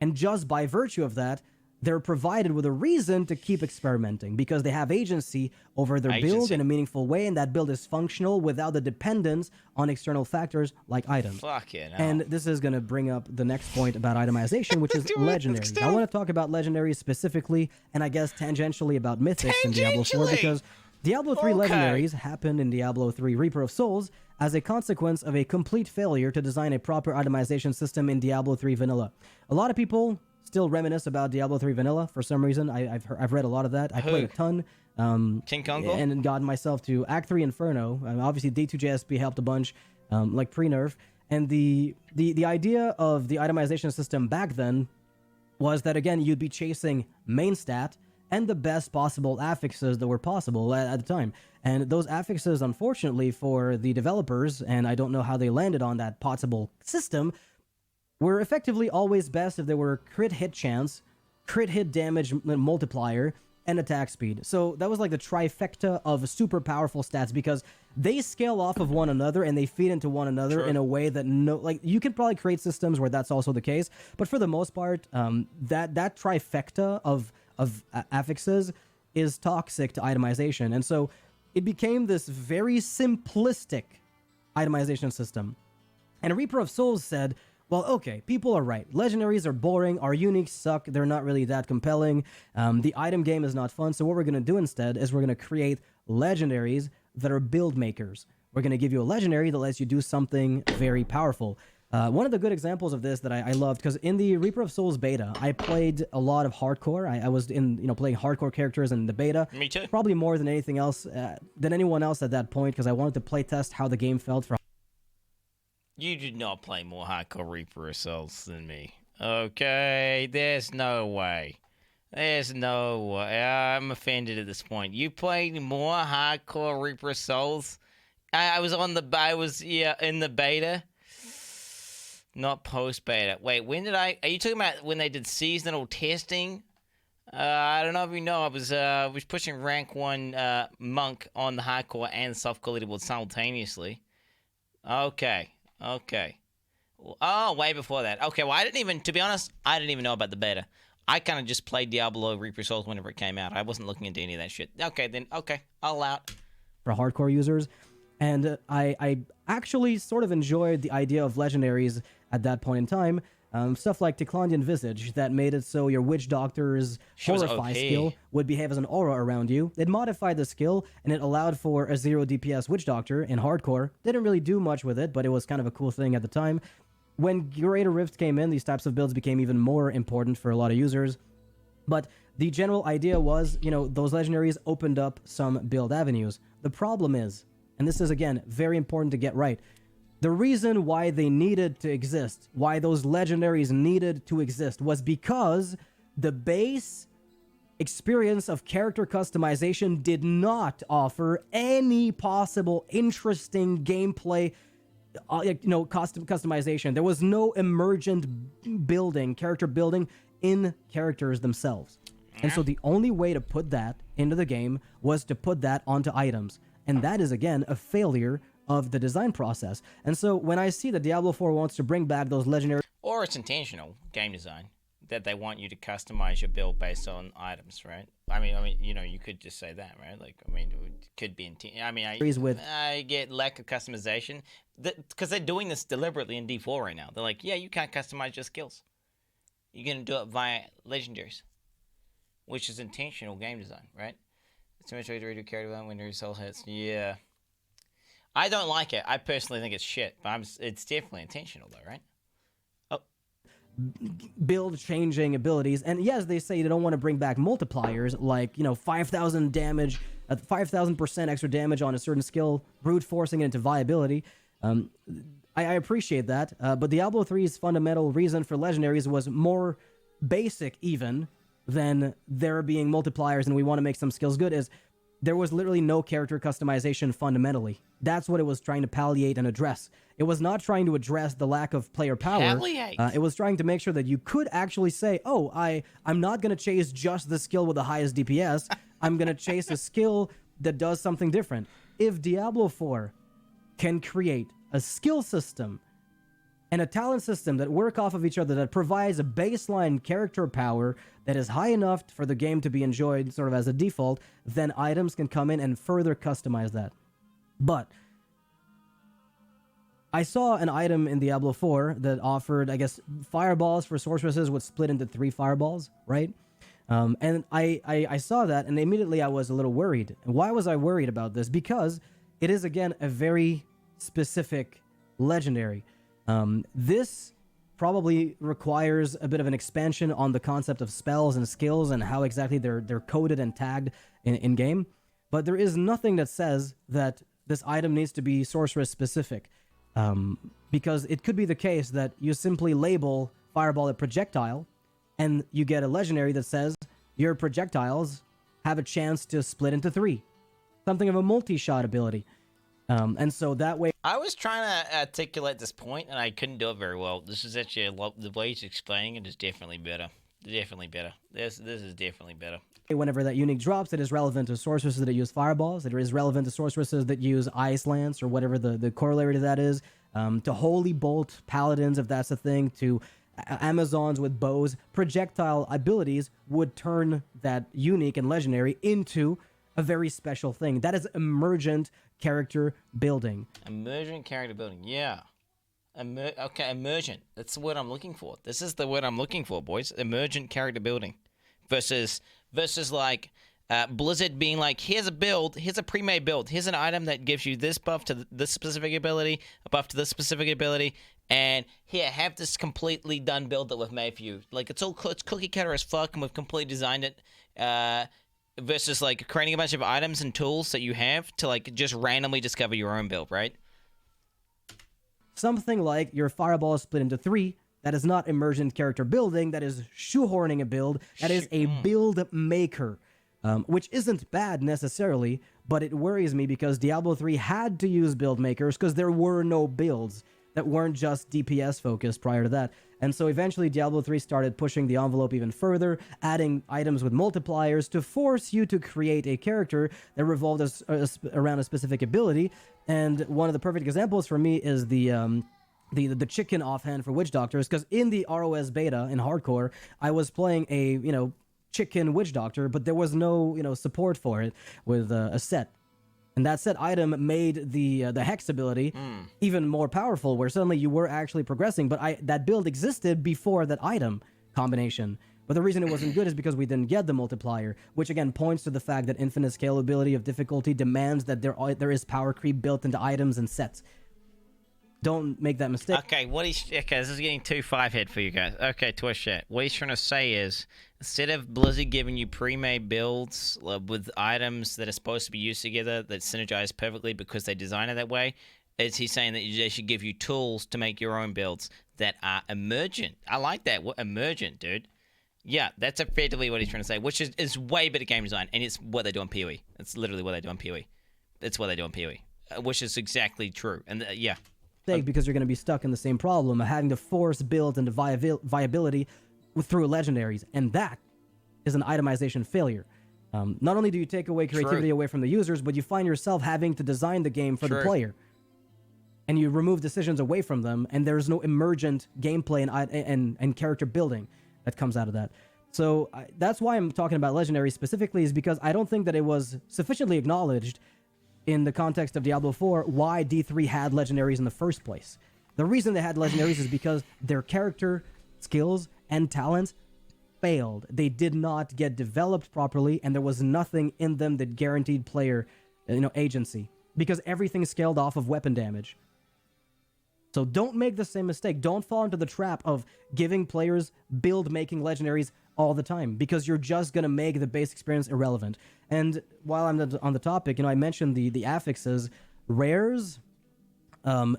And just by virtue of that, they're provided with a reason to keep experimenting, because they have agency over their build in a meaningful way, and that build is functional without the dependence on external factors like items. Fuck it. And this is going to bring up the next point about itemization, which is legendaries. I want to talk about legendaries specifically, and I guess tangentially about mythics in Diablo 4, because Diablo 3 legendaries happened in Diablo 3 Reaper of Souls as a consequence of a complete failure to design a proper itemization system in Diablo 3 Vanilla. A lot of people still reminisce about Diablo 3 Vanilla for some reason. I've read a lot of that. I played a ton. King Kongo? And gotten myself to Act 3 Inferno. Obviously, D2JSP helped a bunch, like pre-nerf. And the idea of the itemization system back then was that, again, you'd be chasing main stat and the best possible affixes that were possible at the time. And those affixes, unfortunately, for the developers, and I don't know how they landed on that possible system, were effectively always best if they were crit hit chance, crit hit damage multiplier, and attack speed. So that was like the trifecta of super powerful stats, because they scale off of one another and they feed into one another in a way that you can probably create systems where that's also the case, but for the most part, that trifecta of affixes is toxic to itemization, and so it became this very simplistic itemization system. And Reaper of Souls said, well, okay, people are right. Legendaries are boring. Our uniques suck. They're not really that compelling. The item game is not fun. So what we're going to do instead is we're going to create legendaries that are build makers. We're going to give you a legendary that lets you do something very powerful. One of the good examples of this that I loved, because in the Reaper of Souls beta, I played a lot of hardcore. I was playing hardcore characters in the beta. Me too. Probably more than anything else, than anyone else at that point, because I wanted to play test how the game felt for. You did not play more hardcore Reaper of Souls than me. Okay, there's no way. There's no way. I'm offended at this point. You played more hardcore Reaper of Souls? I was in the beta. Not post beta. Wait, when did are you talking about when they did seasonal testing? I don't know if you know, I was pushing rank 1 monk on the hardcore and soft quality leaderboard simultaneously. Okay. Oh, way before that. Okay, well, to be honest, I didn't even know about the beta. I kind of just played Diablo Reaper Souls whenever it came out. I wasn't looking into any of that shit. Okay, I'll allow it. For hardcore users. And I actually sort of enjoyed the idea of legendaries at that point in time. Stuff like Ticlandian Visage that made it so your Witch Doctor's Horrify skill would behave as an aura around you. It modified the skill, and it allowed for a 0 DPS Witch Doctor in hardcore. Didn't really do much with it, but it was kind of a cool thing at the time. When Greater Rifts came in, these types of builds became even more important for a lot of users. But the general idea was, those legendaries opened up some build avenues. The problem is, and this is, again, very important to get right, the reason why they needed to exist, why those legendaries needed to exist, was because the base experience of character customization did not offer any possible interesting gameplay, customization. There was no emergent character building in characters themselves. And so the only way to put that into the game was to put that onto items. And that is, again, a failure of the design process. And so when I see that Diablo 4 wants to bring back those legendary... Or it's intentional game design, that they want you to customize your build based on items, right? I mean, you could just say that, right? It could be I get lack of customization, because they're doing this deliberately in D4 right now. They're like, yeah, you can't customize your skills. You're going to do it via legendaries. which is intentional game design, right? It's too much way to redo character design when your soul hits. Yeah. I don't like it. I personally think it's shit, but it's definitely intentional, though, right? Oh. Build changing abilities, and yes, they say they don't want to bring back multipliers like 5,000 damage, 5,000% extra damage on a certain skill, brute forcing it into viability. I appreciate that, but Diablo 3's fundamental reason for legendaries was more basic even than there being multipliers and we want to make some skills good. Is there was literally no character customization fundamentally. That's what it was trying to palliate and address. It was not trying to address the lack of player power. It was trying to make sure that you could actually say, oh, I'm not going to chase just the skill with the highest DPS. I'm going to chase a skill that does something different. If Diablo 4 can create a skill system and a talent system that work off of each other, that provides a baseline character power that is high enough for the game to be enjoyed sort of as a default, then items can come in and further customize that. But I saw an item in Diablo 4 that offered, I guess, fireballs for sorceresses would split into 3 fireballs, right? And I saw that, and immediately I was a little worried. And why was I worried about this? Because it is, again, a very specific legendary. This probably requires a bit of an expansion on the concept of spells and skills and how exactly they're coded and tagged in game. But there is nothing that says that this item needs to be sorceress specific. Because it could be the case that you simply label fireball a projectile and you get a legendary that says your projectiles have a chance to split into 3. Something of a multi-shot ability. And so that way... I was trying to articulate this point, and I couldn't do it very well. This is actually the way he's explaining it is definitely better. Definitely better. This is definitely better. Whenever that unique drops, it is relevant to sorceresses that use fireballs. It is relevant to sorceresses that use ice lance or whatever the corollary to that is. To holy bolt paladins, if that's a thing. To Amazons with bows. Projectile abilities would turn that unique and legendary into a very special thing. That is emergent character building. Emergent character building, yeah. Okay, emergent. That's the word I'm looking for. This is the word I'm looking for, boys. Emergent character building. Versus like Blizzard being like, here's a build, here's a pre-made build, here's an item that gives you this buff to this specific ability, a buff to this specific ability, and here, have this completely done build that we've made for you. Like, it's cookie cutter as fuck, and we've completely designed it. Versus like creating a bunch of items and tools that you have to like just randomly discover your own build, right? Something like your fireball is split into 3. That is not emergent character building. That is shoehorning a build. That is a build maker, which isn't bad necessarily, but it worries me because Diablo 3 had to use build makers because there were no builds that weren't just DPS focused prior to that. And so eventually Diablo 3 started pushing the envelope even further, adding items with multipliers to force you to create a character that revolved around a specific ability. And one of the perfect examples for me is the chicken offhand for Witch Doctors, because in the ROS beta in hardcore, I was playing a, chicken Witch Doctor, but there was no, support for it with a set. And that set item made the Hex ability even more powerful, where suddenly you were actually progressing. But that build existed before that item combination. But the reason it wasn't good is because we didn't get the multiplier, which again points to the fact that infinite scalability of difficulty demands that there is power creep built into items and sets. Don't make that mistake. Okay, this is getting too 5-head for you guys. Okay, Twitch chat. What he's trying to say is, instead of Blizzard giving you pre-made builds with items that are supposed to be used together that synergize perfectly because they design it that way, he's saying that they should give you tools to make your own builds that are emergent. I like that. What emergent, dude? Yeah, that's effectively what he's trying to say, which is way better game design, and it's what they do on PoE. It's literally what they do on PoE. It's what they do on PoE, which is exactly true. And yeah. Because you're going to be stuck in the same problem of having to force builds into viability through legendaries, and that is an itemization failure. Not only do you take away creativity away from the users, but you find yourself having to design the game for the player, and you remove decisions away from them, and there's no emergent gameplay and character building that comes out of that. So that's why I'm talking about legendaries specifically, is because I don't think that it was sufficiently acknowledged in the context of Diablo 4, why D3 had legendaries in the first place. The reason they had legendaries is because their character, skills, and talents failed. They did not get developed properly, and there was nothing in them that guaranteed player, agency, because everything scaled off of weapon damage. So don't make the same mistake. Don't fall into the trap of giving players build-making legendaries all the time, because you're just going to make the base experience irrelevant. And while I'm on the topic, I mentioned the affixes. Rares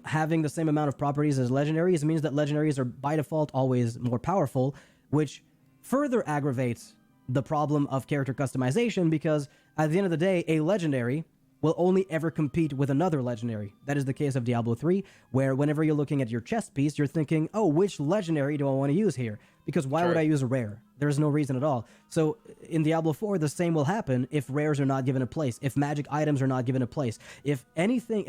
having the same amount of properties as legendaries means that legendaries are by default always more powerful, which further aggravates the problem of character customization, because at the end of the day, a legendary will only ever compete with another legendary. That is the case of Diablo 3, where whenever you're looking at your chest piece, you're thinking, oh, which legendary do I want to use here? Because why would I use a rare? There's no reason at all. So in Diablo 4, the same will happen if rares are not given a place, if magic items are not given a place. If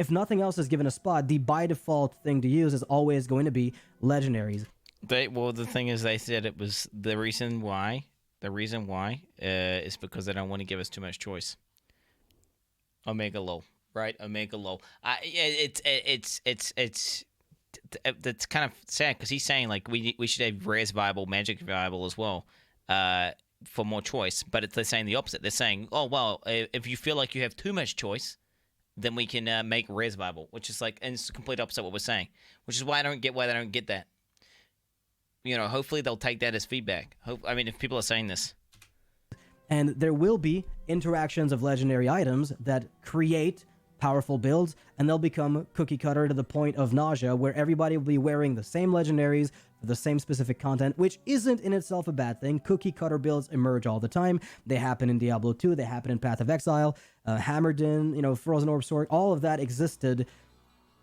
nothing else is given a spot, the by default thing to use is always going to be legendaries. The thing is, they said it was the reason why is because they don't want to give us too much choice. Omega low, right? Omega low. It's that's kind of sad, because he's saying like we should have rares viable, magic viable as well, for more choice. But they're saying the opposite. They're saying, oh well, if you feel like you have too much choice, then we can make rares viable, which is like, and it's the complete opposite of what we're saying. Which is why I don't get why they don't get that. Hopefully they'll take that as feedback. If people are saying this. And there will be interactions of legendary items that create powerful builds, and they'll become cookie cutter to the point of nausea, where everybody will be wearing the same legendaries for the same specific content, which isn't in itself a bad thing. Cookie cutter builds emerge all the time. They happen in Diablo 2, they happen in Path of Exile, Hammerden, Frozen Orb Sword, all of that existed.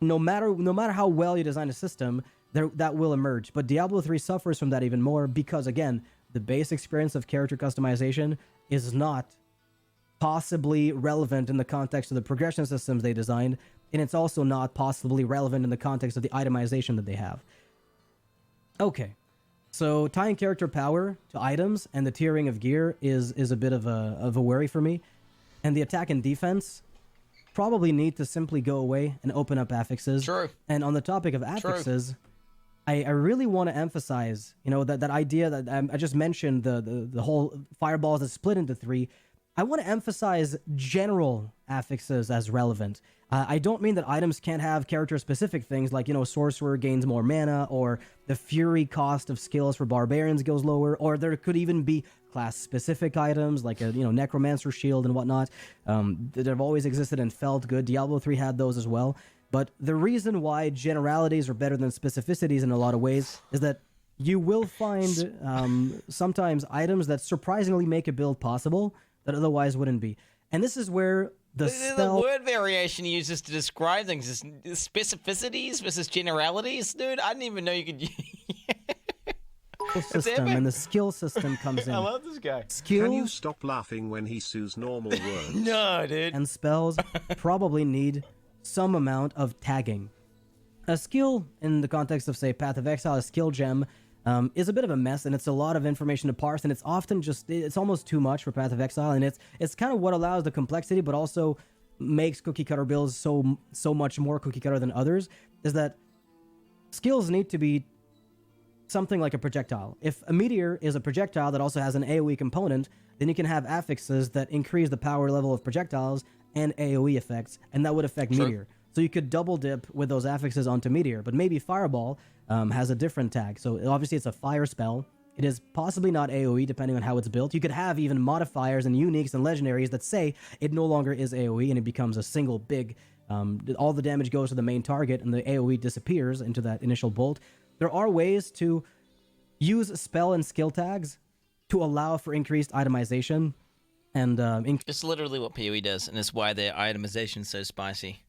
No matter how well you design a system, that will emerge. But Diablo 3 suffers from that even more, because again, the base experience of character customization is not possibly relevant in the context of the progression systems they designed, and it's also not possibly relevant in the context of the itemization that they have. Okay, so tying character power to items and the tiering of gear is a bit of a worry for me, and the attack and defense probably need to simply go away and open up affixes. True. And on the topic of affixes, I really want to emphasize, that idea that I just mentioned, the whole fireballs that split into 3. I want to emphasize general affixes as relevant. I don't mean that items can't have character-specific things like, Sorcerer gains more mana, or the Fury cost of skills for Barbarians goes lower, or there could even be class-specific items like a, Necromancer shield and whatnot that have always existed and felt good. Diablo 3 had those as well. But the reason why generalities are better than specificities in a lot of ways is that you will find sometimes items that surprisingly make a build possible that otherwise wouldn't be. And this is where the word variation he uses to describe things is specificities versus generalities. Dude, I didn't even know you could system and the skill system comes in. I love this guy. Can you stop laughing when he sues normal words? No, dude. And spells probably need some amount of tagging. A skill, in the context of, say, Path of Exile, a skill gem, is a bit of a mess, and it's a lot of information to parse, and it's often it's almost too much for Path of Exile, and it's kind of what allows the complexity, but also makes cookie cutter builds so much more cookie cutter than others, is that skills need to be something like a projectile. If a meteor is a projectile that also has an AoE component, then you can have affixes that increase the power level of projectiles and AoE effects, and that would affect Meteor. So you could double dip with those affixes onto Meteor, but maybe Fireball has a different tag. So obviously it's a fire spell. It is possibly not AoE depending on how it's built. You could have even modifiers and uniques and legendaries that say it no longer is AoE and it becomes a single big, all the damage goes to the main target and the AoE disappears into that initial bolt. There are ways to use spell and skill tags to allow for increased itemization. And it's literally what PoE does, and it's why their itemization is so spicy.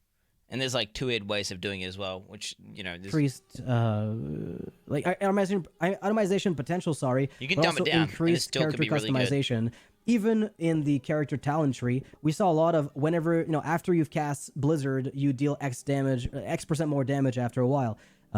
And there's like two-edged ways of doing it as well, which, increased like itemization potential, you can dumb it down, increased and it still character could be really customization. good. Even in the character talent tree, we saw a lot of whenever, after you've cast Blizzard, you deal X% more damage after a while.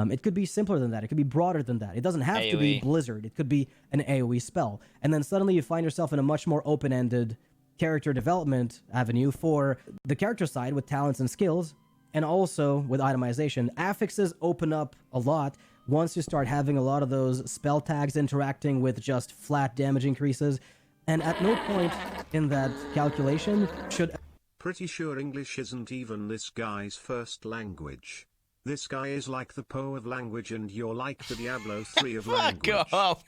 It could be simpler than that. It could be broader than that. It doesn't have to be Blizzard. It could be an AoE spell. And then suddenly you find yourself in a much more open-ended character development avenue for the character side with talents and skills, and also with itemization. Affixes open up a lot once you start having a lot of those spell tags interacting with just flat damage increases, and at no point in that calculation should... Pretty sure English isn't even this guy's first language. This guy is like the Poe of language and you're like the Diablo 3 of language. Fuck off.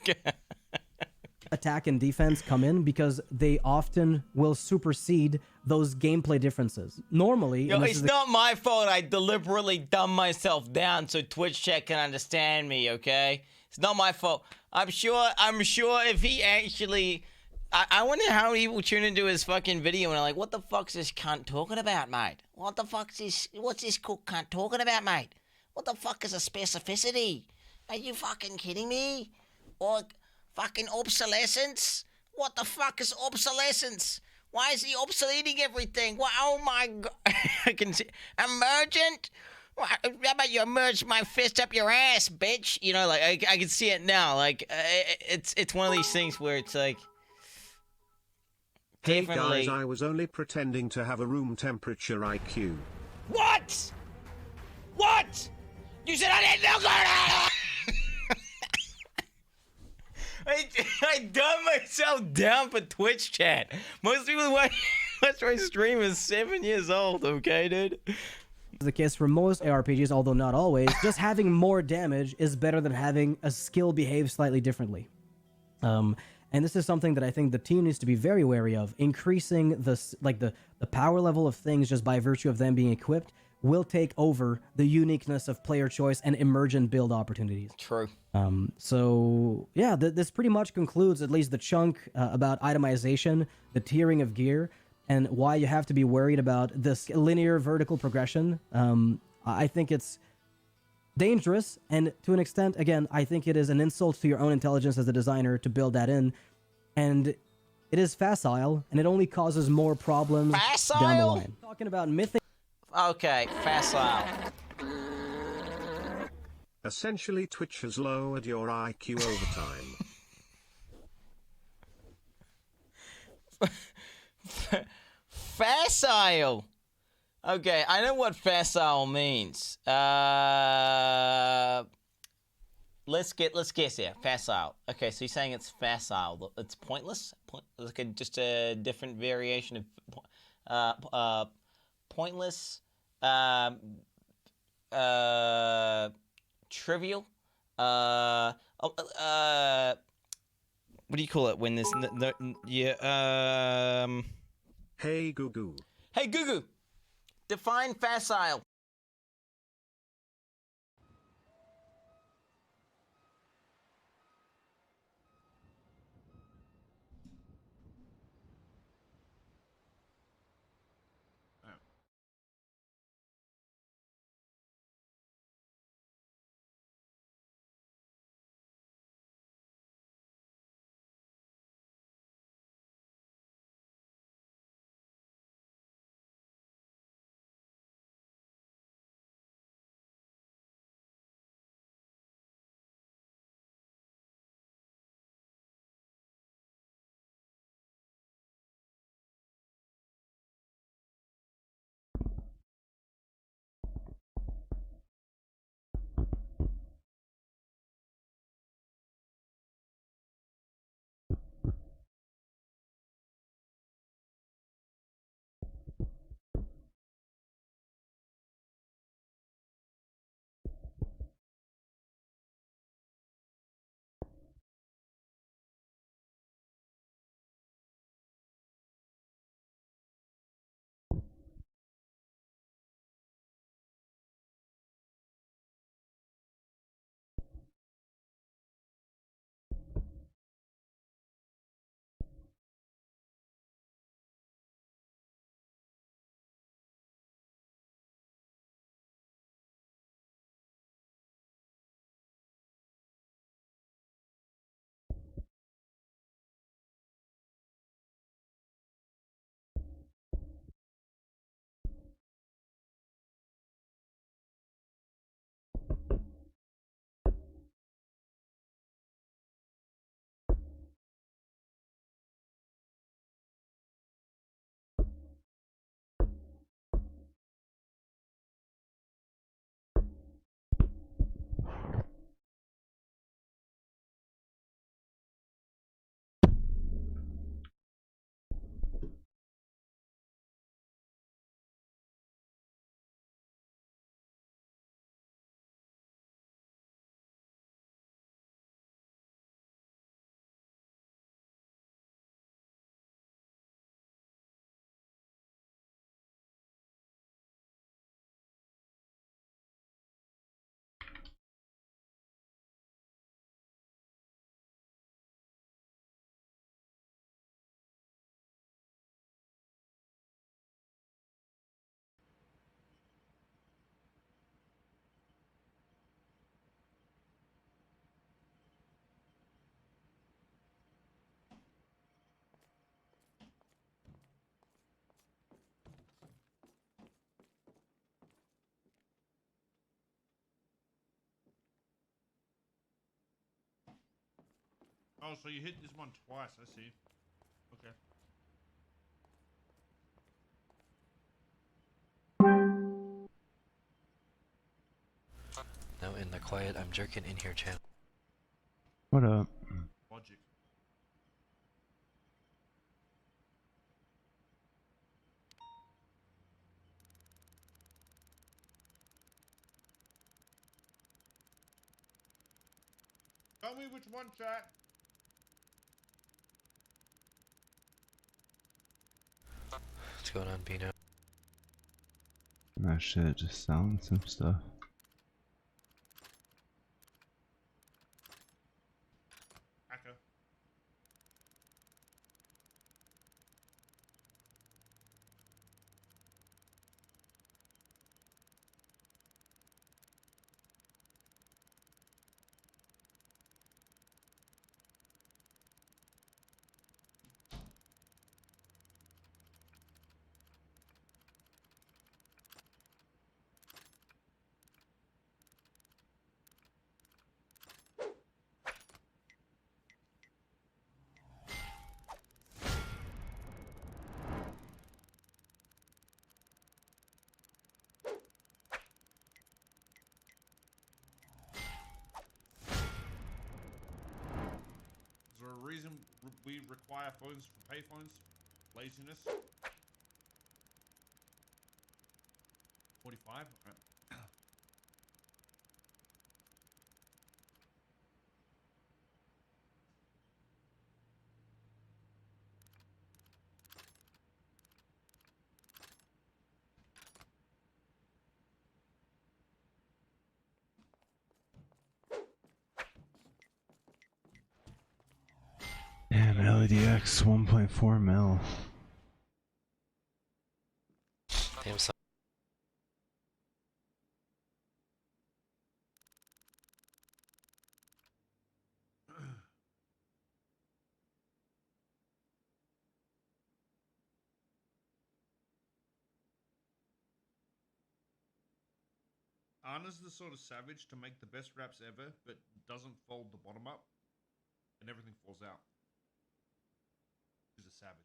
attack and defense come in because they often will supersede those gameplay differences. Normally, Yo, it's not my fault I deliberately dumb myself down so Twitch chat can understand me, okay? It's not my fault. I'm sure if he actually... I wonder how he will tune into his fucking video and I'm like, what the fuck's this cunt talking about, mate? What's this cook cunt talking about, mate? What the fuck is a specificity? Are you fucking kidding me? Or fucking obsolescence? What the fuck is obsolescence? Why is he obsoleting everything? What? Oh my god. I can see. Emergent? How about you emerge my fist up your ass, bitch? You know, like, I can see it now. Like, it's one of these things where it's like... Hey guys, I was only pretending to have a room temperature IQ. What? What? You said I didn't look at it! I dumbed myself down for Twitch chat. Most people who watch my stream is 7 years old, okay, dude? The case for most ARPGs, although not always, just having more damage is better than having a skill behave slightly differently. And this is something that I think the team needs to be very wary of. Increasing the power level of things just by virtue of them being equipped will take over the uniqueness of player choice and emergent build opportunities. True. So yeah, this pretty much concludes at least the chunk about itemization, the tiering of gear, and why you have to be worried about this linear vertical progression. I think it's dangerous, and to an extent, again, I think it is an insult to your own intelligence as a designer to build that in, and it is facile, and it only causes more problems down the line. Talking about mythic... Okay, facile. Essentially, Twitch has lowered your IQ over time. Facile! Okay, I know what facile means. Let's guess here. Facile. Okay, so you're saying it's facile. It's pointless? Like just a different variation of pointless, trivial, what do you call it when there's Hey Gugu. Hey Gugu! Define facile. Oh, so you hit this one twice. I see. Okay. Now in the quiet, I'm jerking in here channel. What up? Logic. Tell me which one, chat. What's going on, Bino? That shit just selling some stuff. Hacker. Is there a reason we require phones for payphones? Laziness? 45? Alright. Damn, LEDX 1.4 mil. Damn son. Anna's the sort of savage to make the best raps ever, but doesn't fold the bottom up, and everything falls out. She's a savage.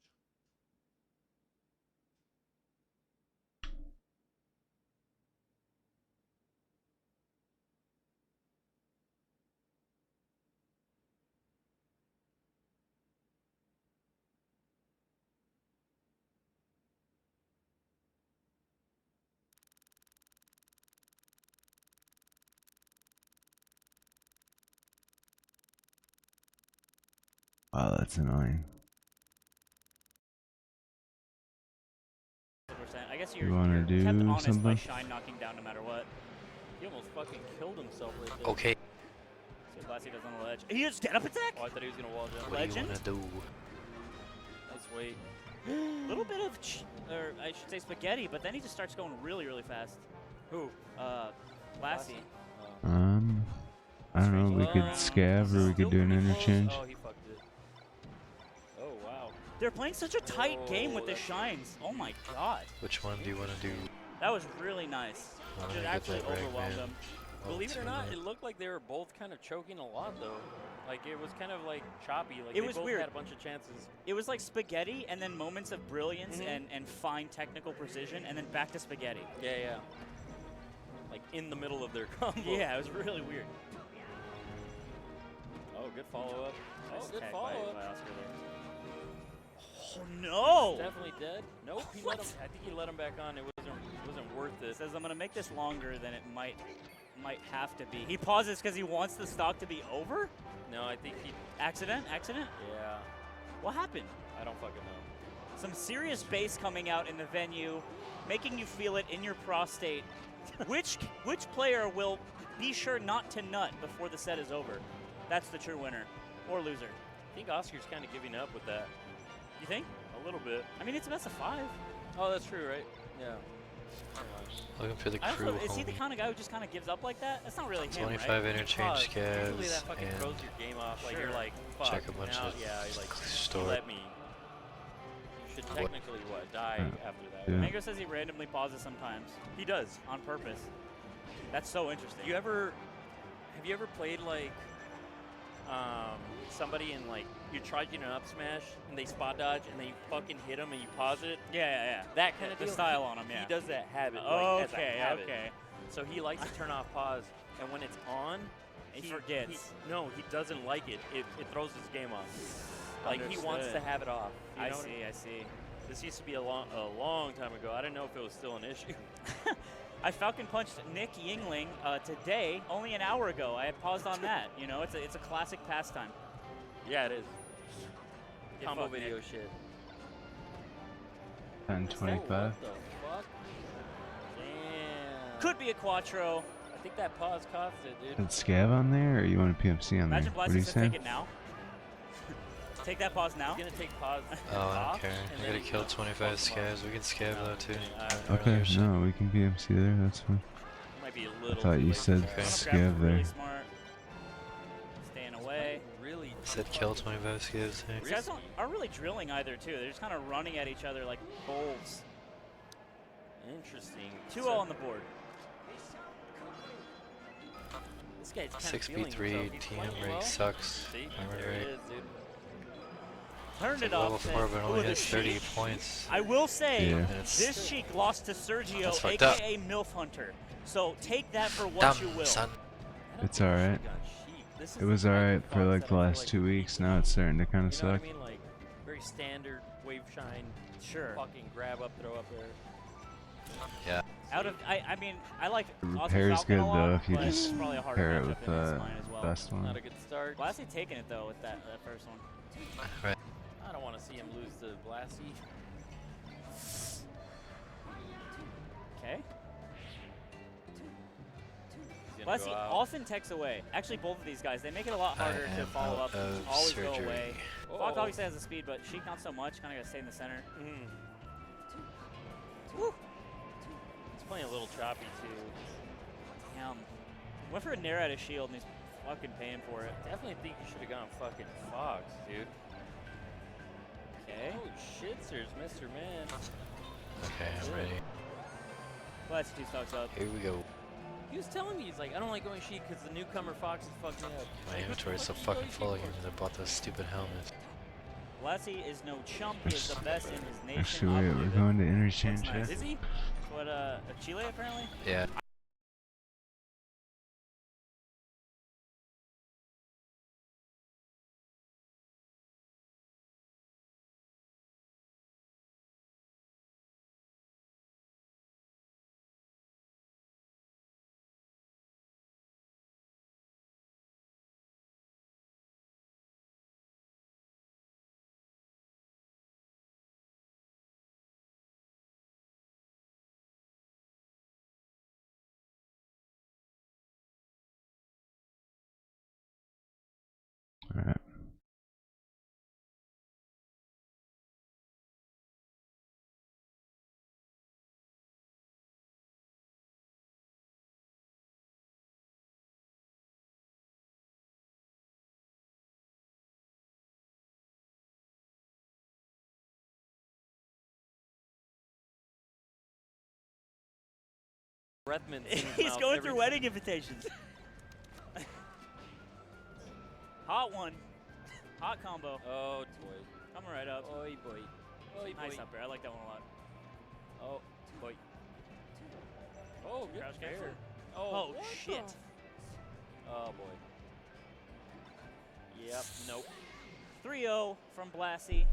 Wow, that's annoying. I guess You wanna you're kept do honest by something? Shine knocking down no matter what. He almost fucking killed himself right there. Okay. See what Glassy does on the ledge. He just stand up attack? Oh, I thought he was gonna wall jump. What do you wanna do? Nice weight. Little bit of, or I should say spaghetti, but then he just starts going really, really fast. Who? Glassy. I don't know, we could scav or we could do an interchange. Oh, he fucked it. Oh, wow. They're playing such a tight game with the Shines. Oh my god. Which one do you wanna do? That was really nice. Oh, Just get actually that rag, overwhelmed man. them. Believe it or not, it looked like they were both kind of choking a lot, though. Like, it was kind of, like, choppy. Like, It they was both weird. had a bunch of chances. It was like spaghetti and then moments of brilliance and fine technical precision and then back to spaghetti. Yeah, yeah. Like, in the middle of their combo. Yeah, it was really weird. Oh, good follow-up. Nice Oh, good tag follow-up. by Oscar there. Oh no! He's definitely dead. Nope, he let him, I think he let him back on. It wasn't worth it. Says I'm gonna make this longer than it might have to be. He pauses because he wants the stock to be over? No, I think he... Accident? Yeah. What happened? I don't fucking know. Some serious bass coming out in the venue, making you feel it in your prostate. Which player will be sure not to nut before the set is over? That's the true winner. Or loser. I think Oscar's kind of giving up with that. You think? A little bit. I mean, it's a best of 5. Oh, that's true, right? Yeah. Looking for the I crew, also, is he the homie. kind of guy who just kind of gives up like that? That's not really him, 25 right? interchange Usually scavs that fucking and throws your game off. Like, Sure. you're like, fuck. check a bunch now, of yeah, like, store. you let me. You should technically, die after that? Yeah. Mango says he randomly pauses sometimes. He does. On purpose. That's so interesting. Have you ever played, like, somebody in like you're charging an up smash and they spot dodge and then you fucking hit them and you pause it. Yeah. That kind of the deal. style on him. Yeah. He does that habit. Like, as a Okay. habit. Okay. So he likes to turn off pause, and when it's on, He forgets. He doesn't like it. It throws his game off. Like he wants to Understood. have it off. You I know? see. This used to be a long time ago. I didn't know if it was still an issue. I Falcon punched Nick Yingling today, only an hour ago. I had paused on that. You know, it's a classic pastime. Yeah, it is. Get Combo fucked, video Nick. shit. 1025. What the fuck? Damn. Could be a Quattro. I think that pause cost it, dude. Is Scav on there, or you want a PMC on there? Imagine What do Blasty you said say? take it now. Take that pause now. He's gonna take pause. Oh, I off, don't care. and I then gotta he kill goes 25 pause. scavs. We can scav though too. Okay, no, we can PMC there. That's fine. Might be a I little thought too you late. said Okay. Scav Really there. smart. Staying away. Really. I said kill 25 scavs. Hey. These guys aren't really drilling either, too. They're just kind of running at each other like bulls. Interesting. 2-0 on the board. This guy's kind 6v3 TM rig sucks. See, Am I there right? it is, dude. Turned It's it like level off. 4, but only Ooh, has the 30 Sheik. points. I will say, Yeah. this Sheik lost to Sergio, That's fucked up. aka MILF Hunter. So take that for what Dumb, you will. son. It's alright. It was alright for like the last 2 weeks. Now it's starting to kind of You know what suck. I mean? Like, very standard wave shine. Sure. Fucking grab up, throw up there. Yeah. I mean, I like The Austin repair's Falcon good a lot, though if you but just it's probably a harder pair it matchup with than his the mine as well. best one. Not a good start. Blasty taking it though with that first one. Right. I don't want to see him lose to Blasty. Okay. He's gonna Blasty go out. often techs away. Actually, both of these guys, they make it a lot harder I to am follow out up. of Always go surgery. away. Oh. Falk obviously has the speed, but Sheik not so much. Kind of gotta stay in the center. Woo. He's playing a little choppy too. Damn. Went for a nair out of shield, and he's fucking paying for it. Definitely think you should have gone fucking Fox, dude. Okay. Oh shit, sirs, Mr. Man. Okay, I'm ready. Blasty 2 stocks up. Here we go. He was telling me, he's like, I don't like going Sheik because the newcomer Fox is fucked me up. My inventory is so fucking full again because I bought those stupid helmets. Blasty is no chump. He is the best in his nation. Actually, I'll we're believe it. going to That's interchange nice. here. Is he? What, Chile apparently? Yeah. Alright. Breathman. He's going through wedding invitations. Hot one. Hot combo. Oh boy. Coming right up. Oi boy. Oi boy. Nice up there. I like that one a lot. Oh boy. Oh, good Crouch fair. cancel. Oh, Oh, what shit. the- Oh boy. Yep. Nope. 3-0 from Blasty.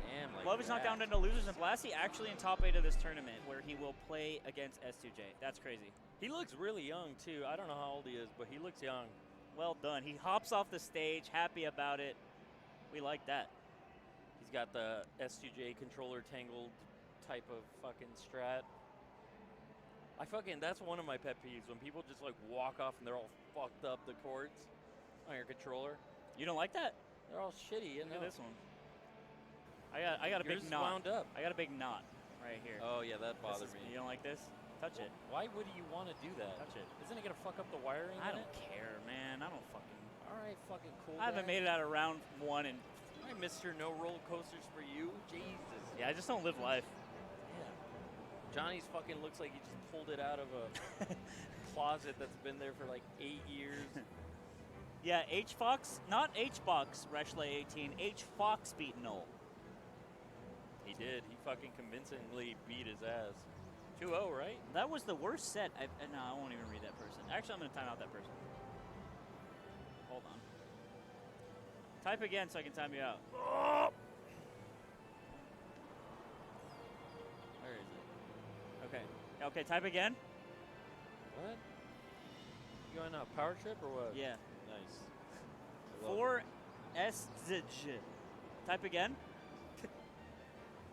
Damn. Like Love is knocked that. down into losers, and Blasty actually in top 8 of this tournament, where he will play against S2J. That's crazy. He looks really young too. I don't know how old he is, but he looks young. Well done. He hops off the stage, happy about it. We like that. He's got the S2J controller tangled type of fucking strat. That's one of my pet peeves, when people just like walk off and they're all fucked up the chords on your controller. You don't like that? They're all shitty. Look at this one. I got a Yours big is knot. wound up. I got a big knot right here. Oh yeah, that This bothered is- me. You don't like this? Touch it. Why would you want to do that? Touch it. Isn't it gonna fuck up the wiring? I in don't it? care, man. I don't fucking. All right, fucking cool. I haven't guy. made it out of round 1, and All right, Mr. No roller coasters for you. Jesus. yeah, I just don't live life. Yeah. Johnny's fucking looks like he just pulled it out of a closet that's been there for like 8 years. Yeah, H Fox, not H Box, Reshley 18. H Fox beat Null. He did. He fucking convincingly beat his ass. 2-0, right? That was the worst set. No, I won't even read that person. Actually, I'm going to time out that person. Hold on. Type again so I can time you out. Where is it? Okay. Okay, type again. What? You going on a power trip or what? Yeah. Nice. 4SZJ. Type again.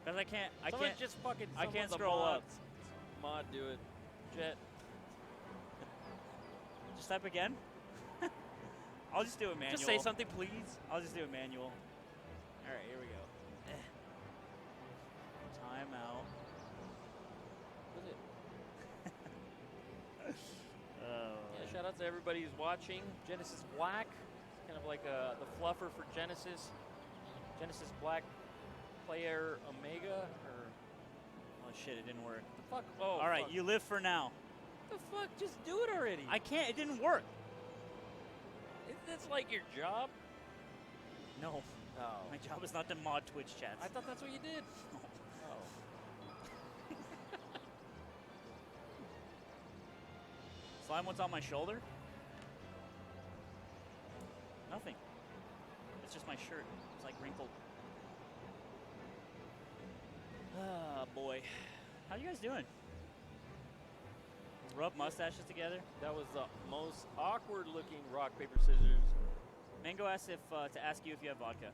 Because I can't. Someone just fucking. I can't someone's a scroll mod. up. Mod, do it. Jet. Just type again. I'll just do it manual. Just say something, please. I'll just do it manual. All right, here we go. Time out. Was it? Oh. Yeah, shout out to everybody who's watching. Genesis Black, kind of like the fluffer for Genesis. Genesis Black Player Omega, or Oh shit, it didn't work. the fuck? Oh, All right, fuck. you live for now. The fuck? Just do it already. I can't. It didn't work. Isn't this like your job? No. Oh. My job is not to mod Twitch chats. I thought that's what you did. Oh. Slime, what's on my shoulder? Nothing. It's just my shirt. It's like wrinkled. Ah, boy. How you guys doing? Rub mustaches together? That was the most awkward looking rock, paper, scissors. Mango asked if to ask you if you have vodka.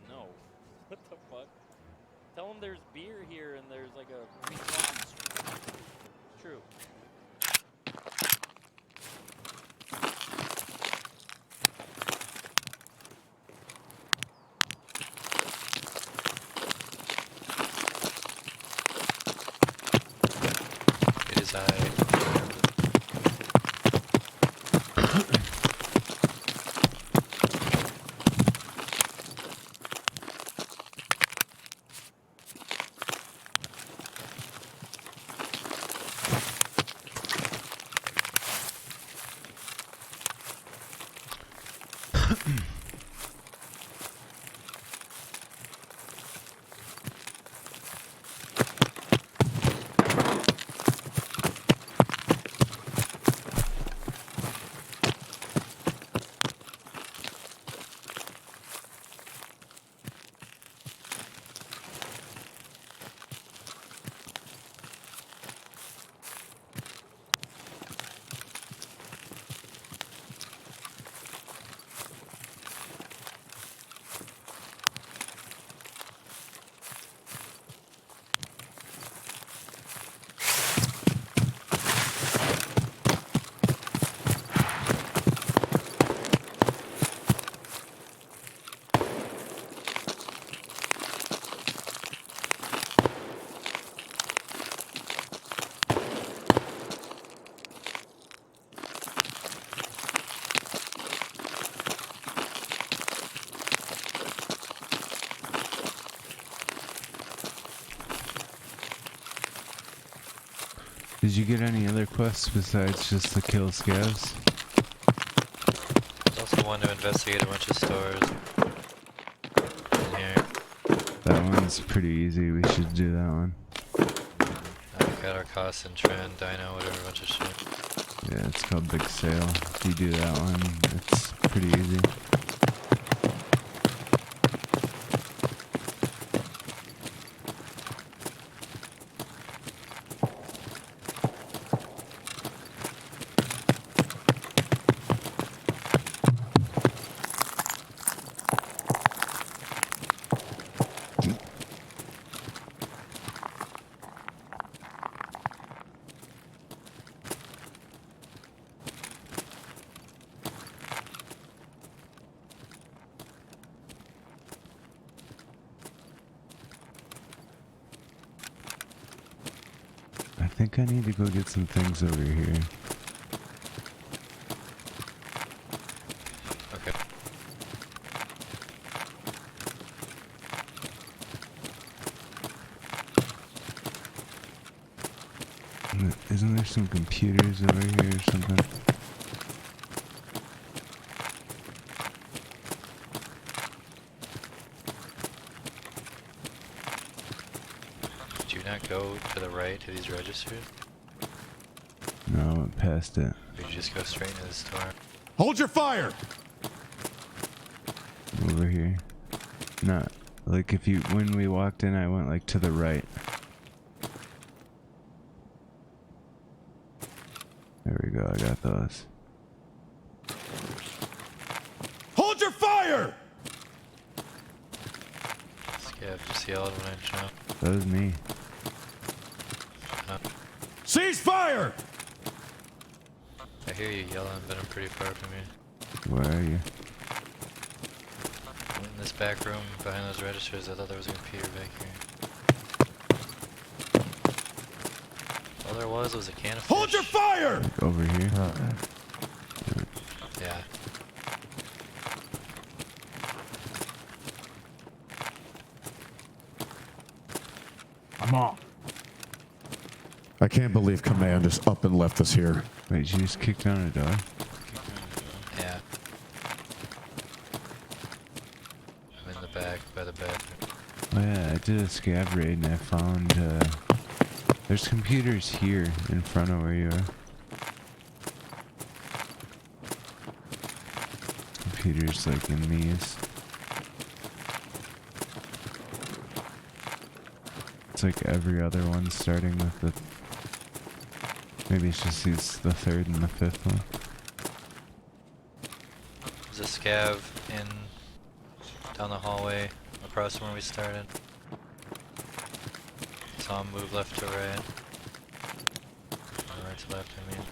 No. What the fuck? Tell them there's beer here and there's like a. It's true. It is I. Did you get any other quests besides just the kill scavs? There's also one to investigate a bunch of stores. In here. That one's pretty easy. We should do that one. We've got our cost and trend, dino, whatever, bunch of shit. Yeah, it's called Big Sale. If you do that one, it's pretty easy. I think I need to go get some things over here. Okay. Isn't there some computers over here or something? to the right to these registers? No, I went past it. Or you just go straight into the store? Hold your fire! Over here. Not like if you when we walked in, I went like to the right. There we go. I got those. Hold your fire! Scav, you see all of when I jump? That was me. Cease fire! I hear you yelling, but I'm pretty far from you. Where are you? In this back room behind those registers, I thought there was a computer back here. All there was a can of fish. Hold your fire! Like over here. Yeah. I'm off. I can't believe Command just up and left us here. Wait, you just kicked down a door? Yeah. I'm in the back by the bathroom. Oh yeah, I did a scav raid and I found there's computers here in front of where you are. Computers like in these. It's like every other one starting with the... Maybe it's just these, the third and the fifth one. There's a scav in down the hallway across from where we started. Saw him move left to right. Or right to left, I mean.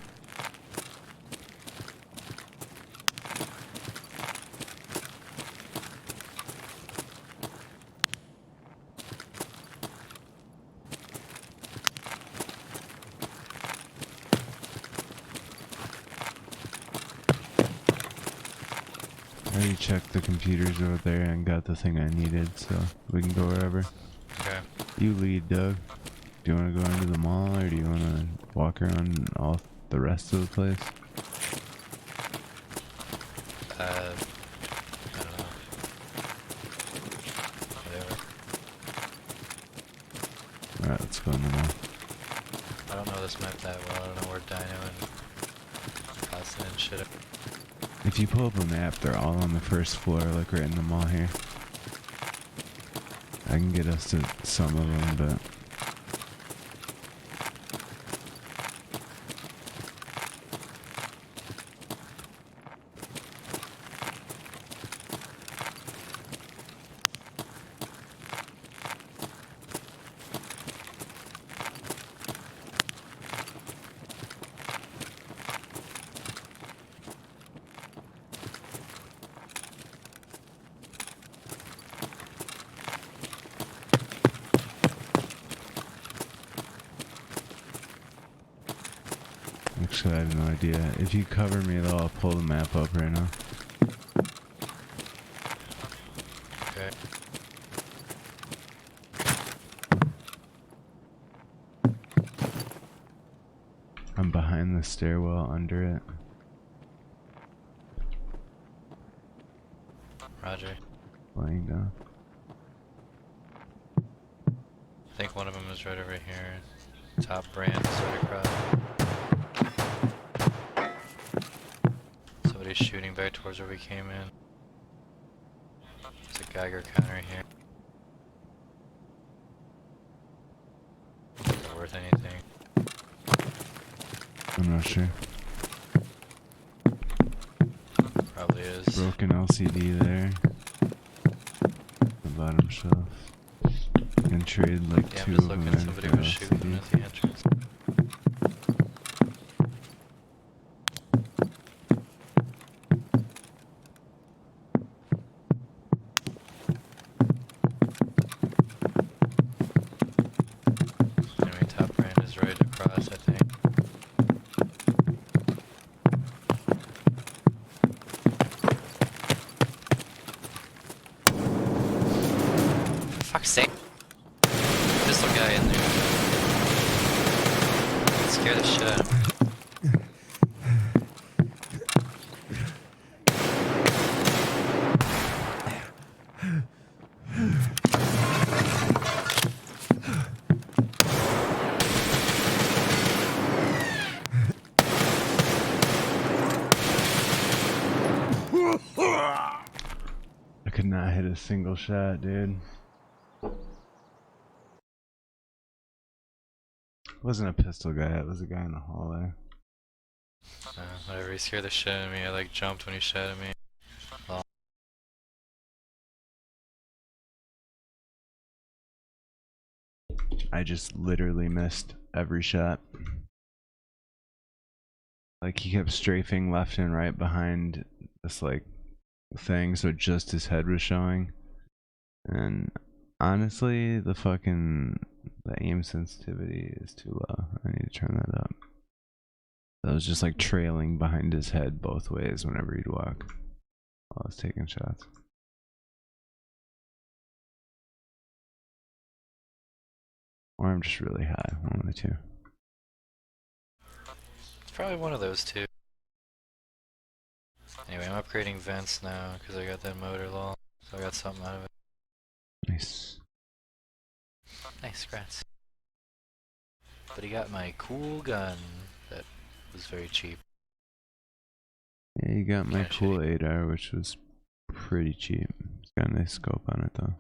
I already checked the computers over there and got the thing I needed, so we can go wherever. Okay. You lead, Doug. Do you want to go into the mall or do you want to walk around all the rest of the place? I don't know. Whatever. Alright, let's go in the mall. I don't know this map that well. I don't know where Dino and Constant and shit are. If you pull up a map, they're all on the first floor, like right in the mall here. I can get us to some of them, but... Actually, I have no idea. If you cover me though, I'll pull the map up right now. Okay. I'm behind the stairwell under it. Roger. Lying down. I think one of them is right over here. Top brand is right across. Somebody's shooting back towards where we came in. There's a Geiger counter here. Is it worth anything? I'm not sure. Probably is. Broken LCD there. The bottom shelf. You can trade like Yeah, two I'm just of them looking. in Somebody for was shooting LCD. at the entrance. Anyway, top brand is right across, I think. For fuck's sake. Pistol guy in there. Scare the shit out of me. not hit a single shot, dude. It wasn't a pistol guy, it was a guy in the hallway. Whatever, he scared the shit out of me. I like jumped when he shot at me. Well, I just literally missed every shot. Like, he kept strafing left and right behind this, like, thing, so just his head was showing. And honestly, the aim sensitivity is too low. I need to turn that up. That was just like trailing behind his head both ways whenever he'd walk while I was taking shots. Or I'm just really high, one of the two. it's probably one of those two. Anyway, I'm upgrading vents now because I got that motor lol, so I got something out of it. Nice. Nice, scrats. But he got my cool gun that was very cheap. Yeah, you got my Kinda cool ADAR, which was pretty cheap. It's got a nice scope on it though.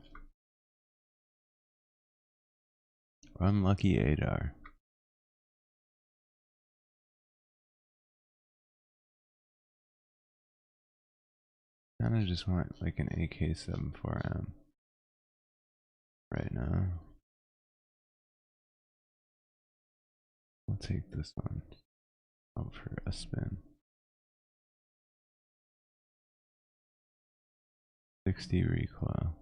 Unlucky ADAR. Kinda just want like an AK-74M right now. I'll take this one out for a spin. 60 recoil.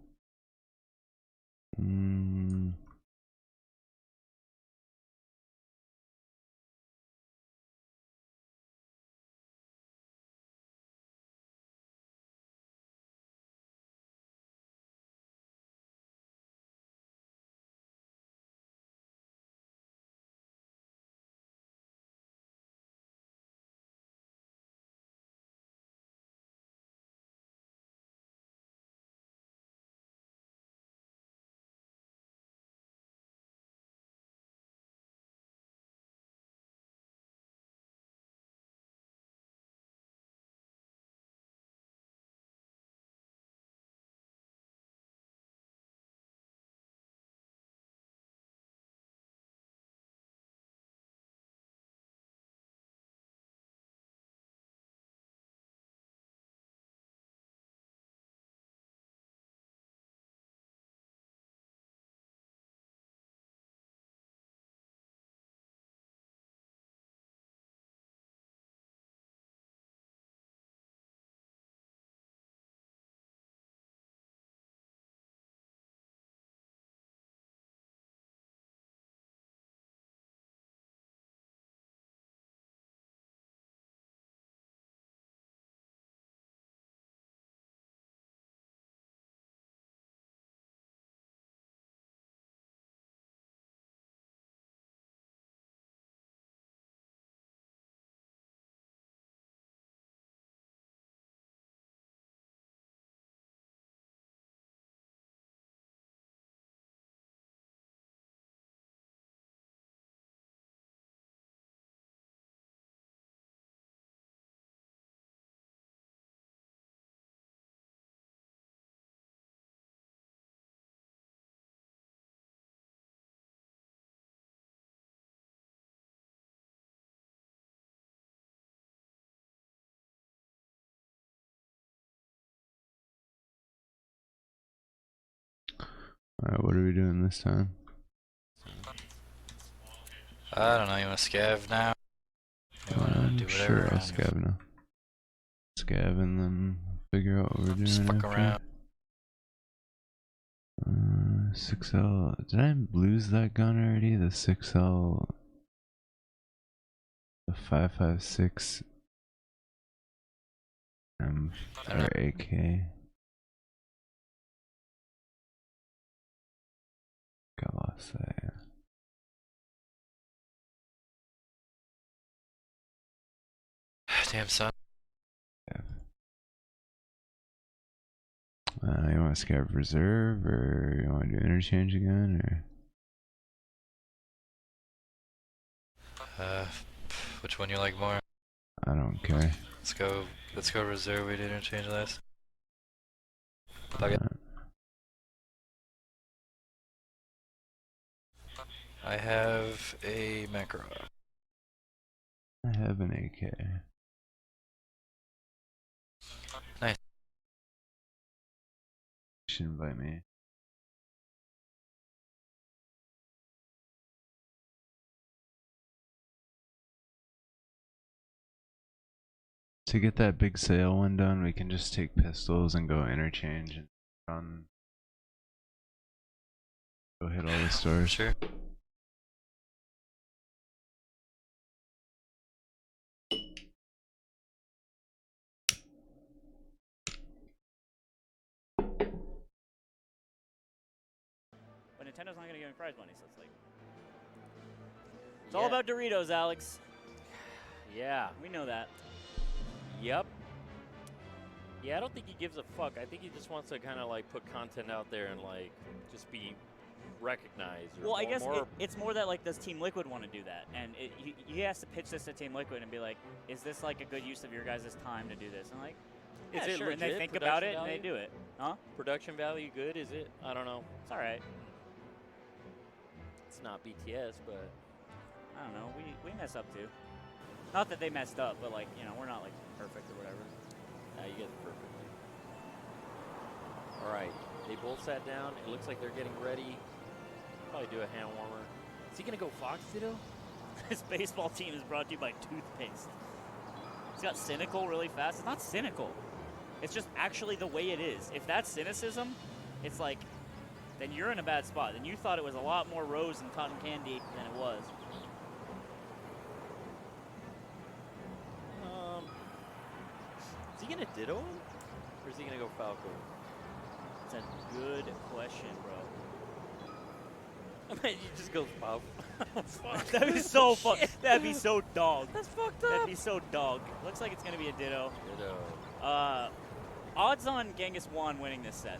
Alright, what are we doing this time? I don't know, you wanna scav now? You wanna do whatever? Sure, I'll scav now. Scav and then figure out what we're doing Just fuck after. around. 6L. Did I lose that gun already? The 6L. The 5.56 or AK. Got lost that. Yeah. Damn son. You want to scav reserve, or you want to do interchange again, or? Which one you like more? I don't care. Let's go reserve, we did interchange last. Okay. I have a macro. I have an AK. Nice. You should invite me. To get that big sale one done, we can just take pistols and go interchange and run. Go hit all the stores. Sure. But Nintendo's not going to give me prize money, so it's like... It's all about Doritos, Alex. Yeah. We know that. Yep. Yeah, I don't think he gives a fuck. I think he just wants to kind of like put content out there and like just be recognized. Or Well, I guess more it's more that like, does Team Liquid want to do that? And he has to pitch this to Team Liquid and be like, is this like a good use of your guys' time to do this? And like, yeah, Is it sure. And they legit think about it production and they value? do it. Huh? production value good. Is it? I don't know. It's all right. It's not BTS, but I don't know. We mess up too. Not that they messed up, but like, you know, we're not like perfect or whatever. you get it perfectly. All right, they both sat down. It looks like they're getting ready. Probably do a hand warmer. Is he gonna go Fox Ditto? This baseball team is brought to you by toothpaste. It's got cynical really fast. It's not cynical. It's just actually the way it is. If that's cynicism, it's like, then you're in a bad spot. Then you thought it was a lot more rose and cotton candy than it was. Is he gonna Ditto him? Or is he gonna go Falco? It's a good question, bro. I mean, you just go Falco. That'd be so fun. That'd be so dog. That's fucked up. That'd be so dog. Looks like it's gonna be a Ditto. Ditto. Odds on Genghis 1 winning this set.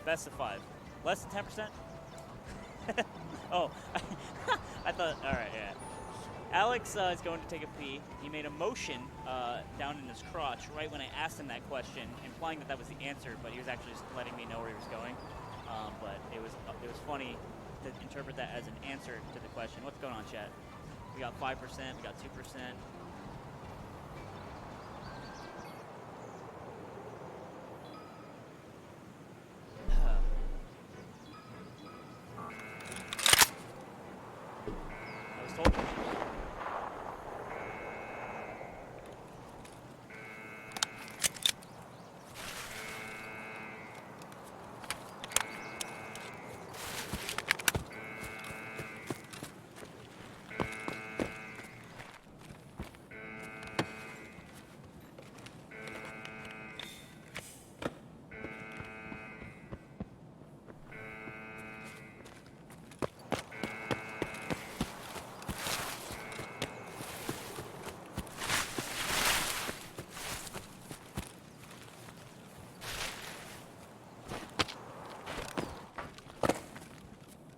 Best of 5. Less than 10%? Oh, I thought, all right, yeah. Alex is going to take a pee. He made a motion down in his crotch right when I asked him that question, implying that that was the answer, but he was actually just letting me know where he was going. But it was funny to interpret that as an answer to the question. What's going on, chat? We got 5%, we got 2%. I was told.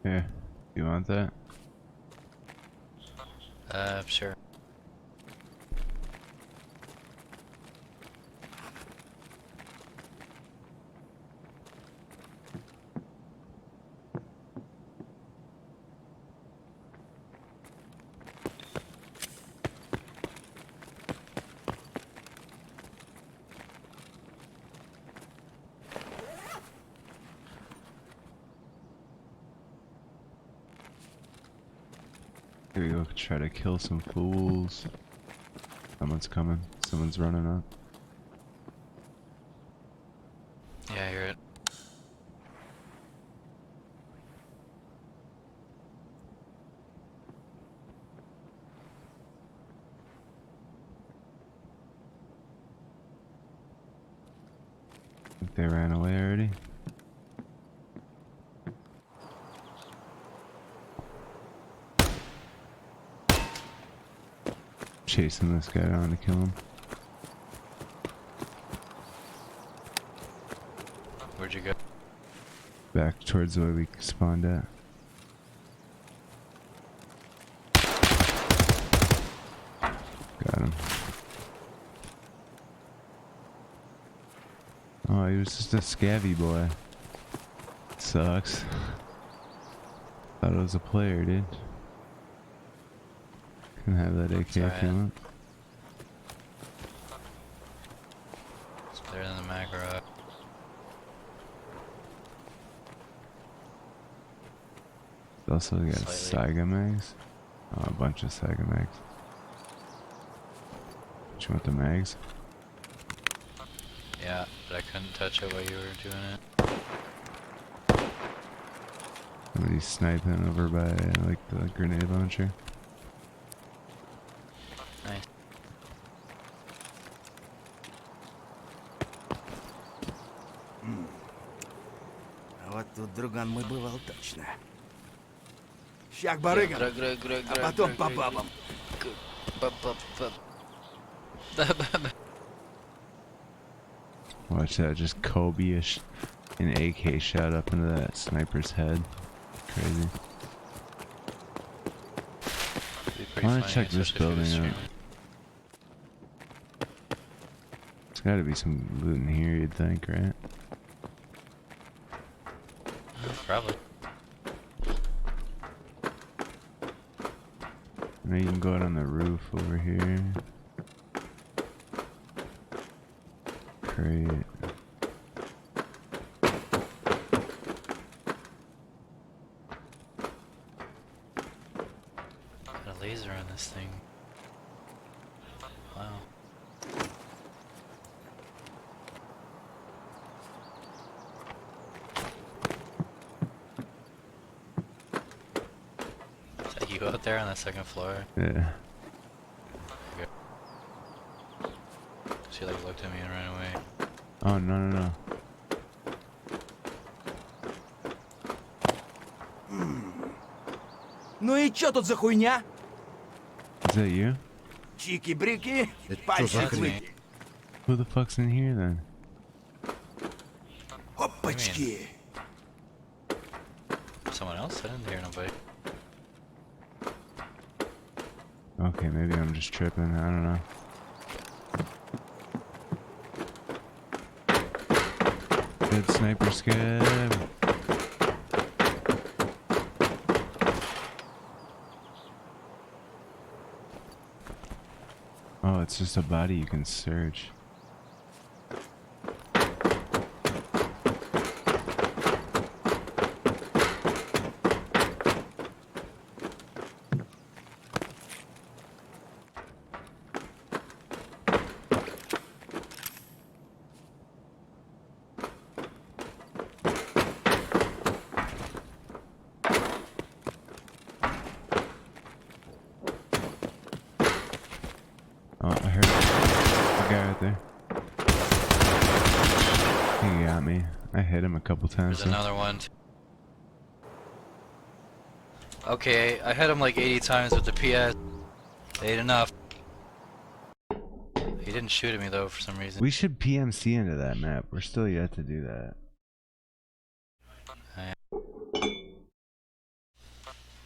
Here, you want that? Sure. Here we go, try to kill some fools. Someone's coming. Someone's running up. Yeah, I hear it. I think they ran away already. Chasing this guy down to kill him. Where'd you go? Back towards where we spawned at. Got him. Oh, Oh, he was just a scabby boy. Sucks. Thought it was a player, dude. Can have that AK if you want. It's better than the Makarov. Also got Slightly. Saiga mags. Oh, a bunch of Saiga mags. You want the mags? Yeah, but I couldn't touch it while you were doing it. Somebody's sniping over by like the grenade launcher. Nice. А вот тут, друган, мой бывал точно. Щак барыгам, а потом по бабам. Watch that, just Kobe-ish. An AK shot up into that sniper's head. Crazy. I want to check this building out. There's got to be some loot in here, you'd think, right? Probably. Now you can go out on the roof over here. Crate. Got a laser on this thing. Wow. So you go out there on the second floor? Yeah. Okay. She like looked at me and ran away. Oh, no, no, no. Ну и чё тут за хуйня? Is that you? Чики-брики, за пальчик хрень? выпей. Who the fuck's in here then? Опачки. Someone else? I didn't hear nobody. Okay, maybe I'm just tripping. I don't know. Good sniper scab. Oh, it's just a body you can search. Oh, I heard a guy right there. He got me. I hit him a couple times. There's another one. Okay, I hit him like 80 times with the PS. Ain't enough. He didn't shoot at me though for some reason. We should PMC into that map. We're still yet to do that.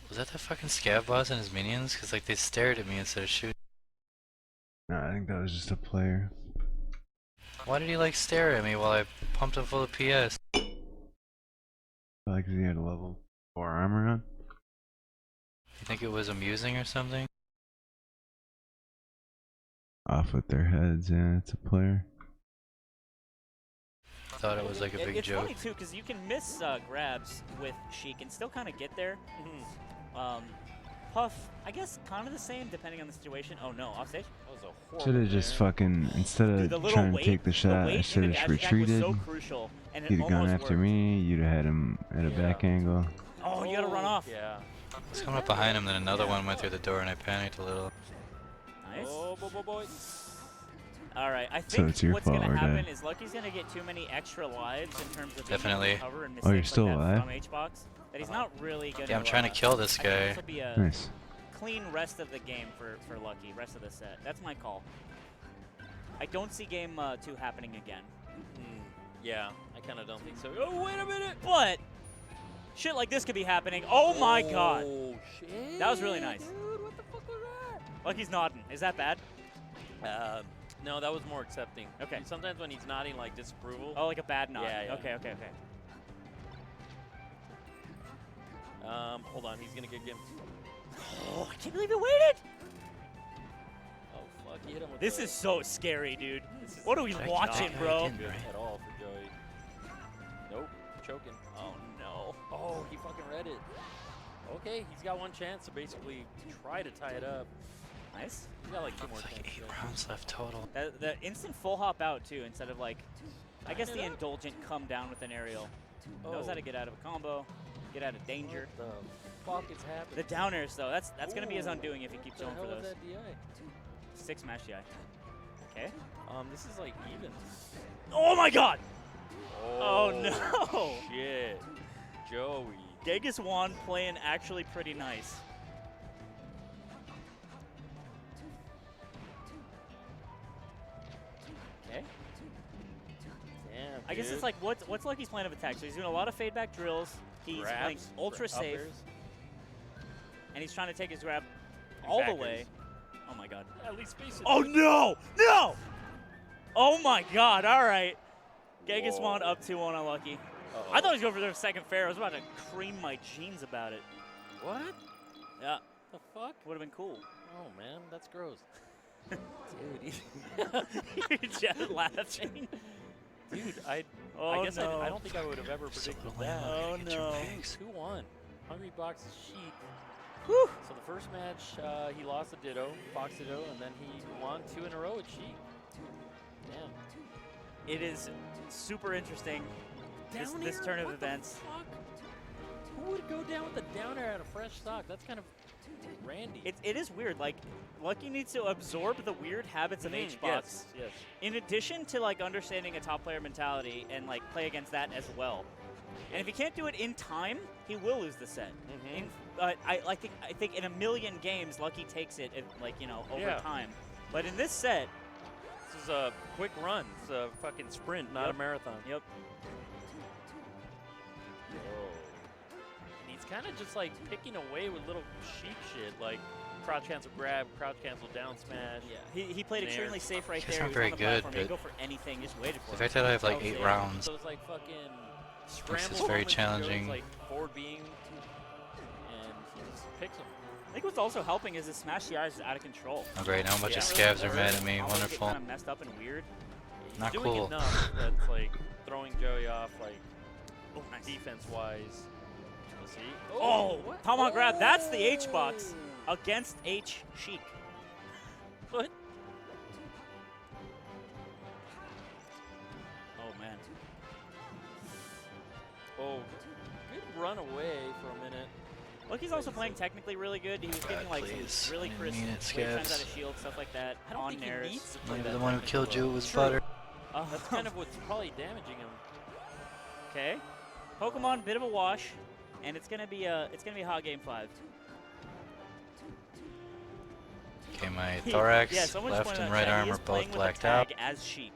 Was that the fucking scav boss and his minions? Cause like they stared at me instead of shooting. No, I think that was just a player. Why did he like stare at me while I pumped him full of PS? Probably because he had a level 4 armor on. You think it was amusing or something? Off with their heads, yeah, it's a player. Thought it was like a big it's joke. funny too, because you can miss grabs with Sheik and still kind of get there. Puff, I guess kind of the same depending on the situation. Oh no, offstage? That was a horrible Should have just fucking, instead of Dude, the little trying wait- to take the shot, I wait should in have the just dash attack was retreated. so crucial, and it He'd have gone almost after worked. me, you'd have had him at a back angle. Oh, you gotta run off. Yeah. I was coming up behind him, then another one went through the door and I panicked a little. Nice. Oh, boy. All right, I So think it's your what's fault gonna we're happen dead. is Lucky's gonna get too many extra lives in terms of Definitely. being able to cover and Oh, you're mistakes still like that alive? from H-box that he's not really gonna. Yeah, I'm trying to kill this I think guy. this will be a Nice. clean rest of the game for Lucky, rest of the set. That's my call. I don't see game 2 happening again. Yeah, I kind of don't think so. Oh, wait a minute! But shit like this could be happening. Oh my god. Oh, shit. That was really nice. Dude, what the fuck was that? Lucky's nodding. Is that bad? No, that was more accepting. Okay. Sometimes when he's nodding like disapproval. Oh, like a bad nod. Yeah, yeah. Okay. Hold on, he's gonna get gimped. Oh, I can't believe it waited. Oh fuck, he hit him with This the- is so scary, dude. This is What are we not watching, bro? good at all for Joey. Nope, choking. Oh no. Oh, he fucking read it. Okay, he's got one chance to basically try to tie it up. Nice. He's got like 2 more Like chances. 8 rounds left total. The instant full hop out too, instead of like, I guess Tying the it up. indulgent come down with an aerial. Knows how to get out of a combo, get out of danger. What the fuck is happening? The down airs though, that's gonna be his undoing if he keeps What going the for hell those. is that DI? 6 smash DI. Okay. This is like even. Oh my god! Oh, no! Shit. Joey. Genghis Juan playing actually pretty nice. Okay. Damn, I guess dude. it's like what's Lucky's plan of attack? So he's doing a lot of fade back drills. He's playing Grabs, ultra up safe, airs. and he's trying to take his grab all the backers. way. Oh my god. At least space it. Oh no! No! Oh my god, alright. Genghis Juan up 2-1 on Lucky. I thought he was going for their second fair. I was about to cream my jeans about it. What? Yeah. The fuck? Would have been cool. Oh man, that's gross. Dude. You're just laughing. Dude, I Oh, guess no. I don't think I would have ever predicted that. Oh no. Who won? Hungry Box's Sheik. Whew. So the first match, he lost to Ditto, Fox Ditto, and then he won 2 in a row with Sheik. Damn. It is super interesting, this Down turn air? of What the events. fuck? Who would go down with the down air out of fresh stock? That's kind of randy. It is weird. Like, Lucky needs to absorb the weird habits of HBox. Yes. In addition to like understanding a top player mentality and like play against that as well. And if he can't do it in time, he will lose the set. I think in a million games, Lucky takes it over Yeah. time. But in this set, This is a quick run. It's a fucking sprint, not a marathon. Yep. And he's kind of just like picking away with little sheep shit, like crouch cancel grab, crouch cancel down smash. Yeah, he played Nair. extremely safe right He's there. not He was very on the good, platform. He but could go for anything. Just waited for the it. fact that I have like 8 Yeah. rounds So it's like fucking makes scramble. this very moments where Joey's, challenging. like forward being, and he just picks him. I think what's also helping is his smash DI is out of control. Oh, great, now a bunch of scavs are mad at me. Wonderful. Kind of messed up and weird. He's Not doing cool. enough that's like throwing Joey off, like nice. defense-wise. Let's see. Oh, what? Tomahawk grab. That's the H box against H Sheik. What? Oh man. Oh, good run away for a minute. Lucky's also playing technically really good. He was getting like please. some really I crisp need it, wave trends Scavs. out of shield, stuff like that. I don't on think he nairs. needs to play Maybe that the one who technical killed you though. was True. butter. That's kind of what's probably damaging him. Okay. Pokemon, bit of a wash, and it's gonna be a hot game 5. Okay, my thorax, Yeah, someone just left pointed and out right chat, arm he are is playing both with a blacked tag out. as Sheik,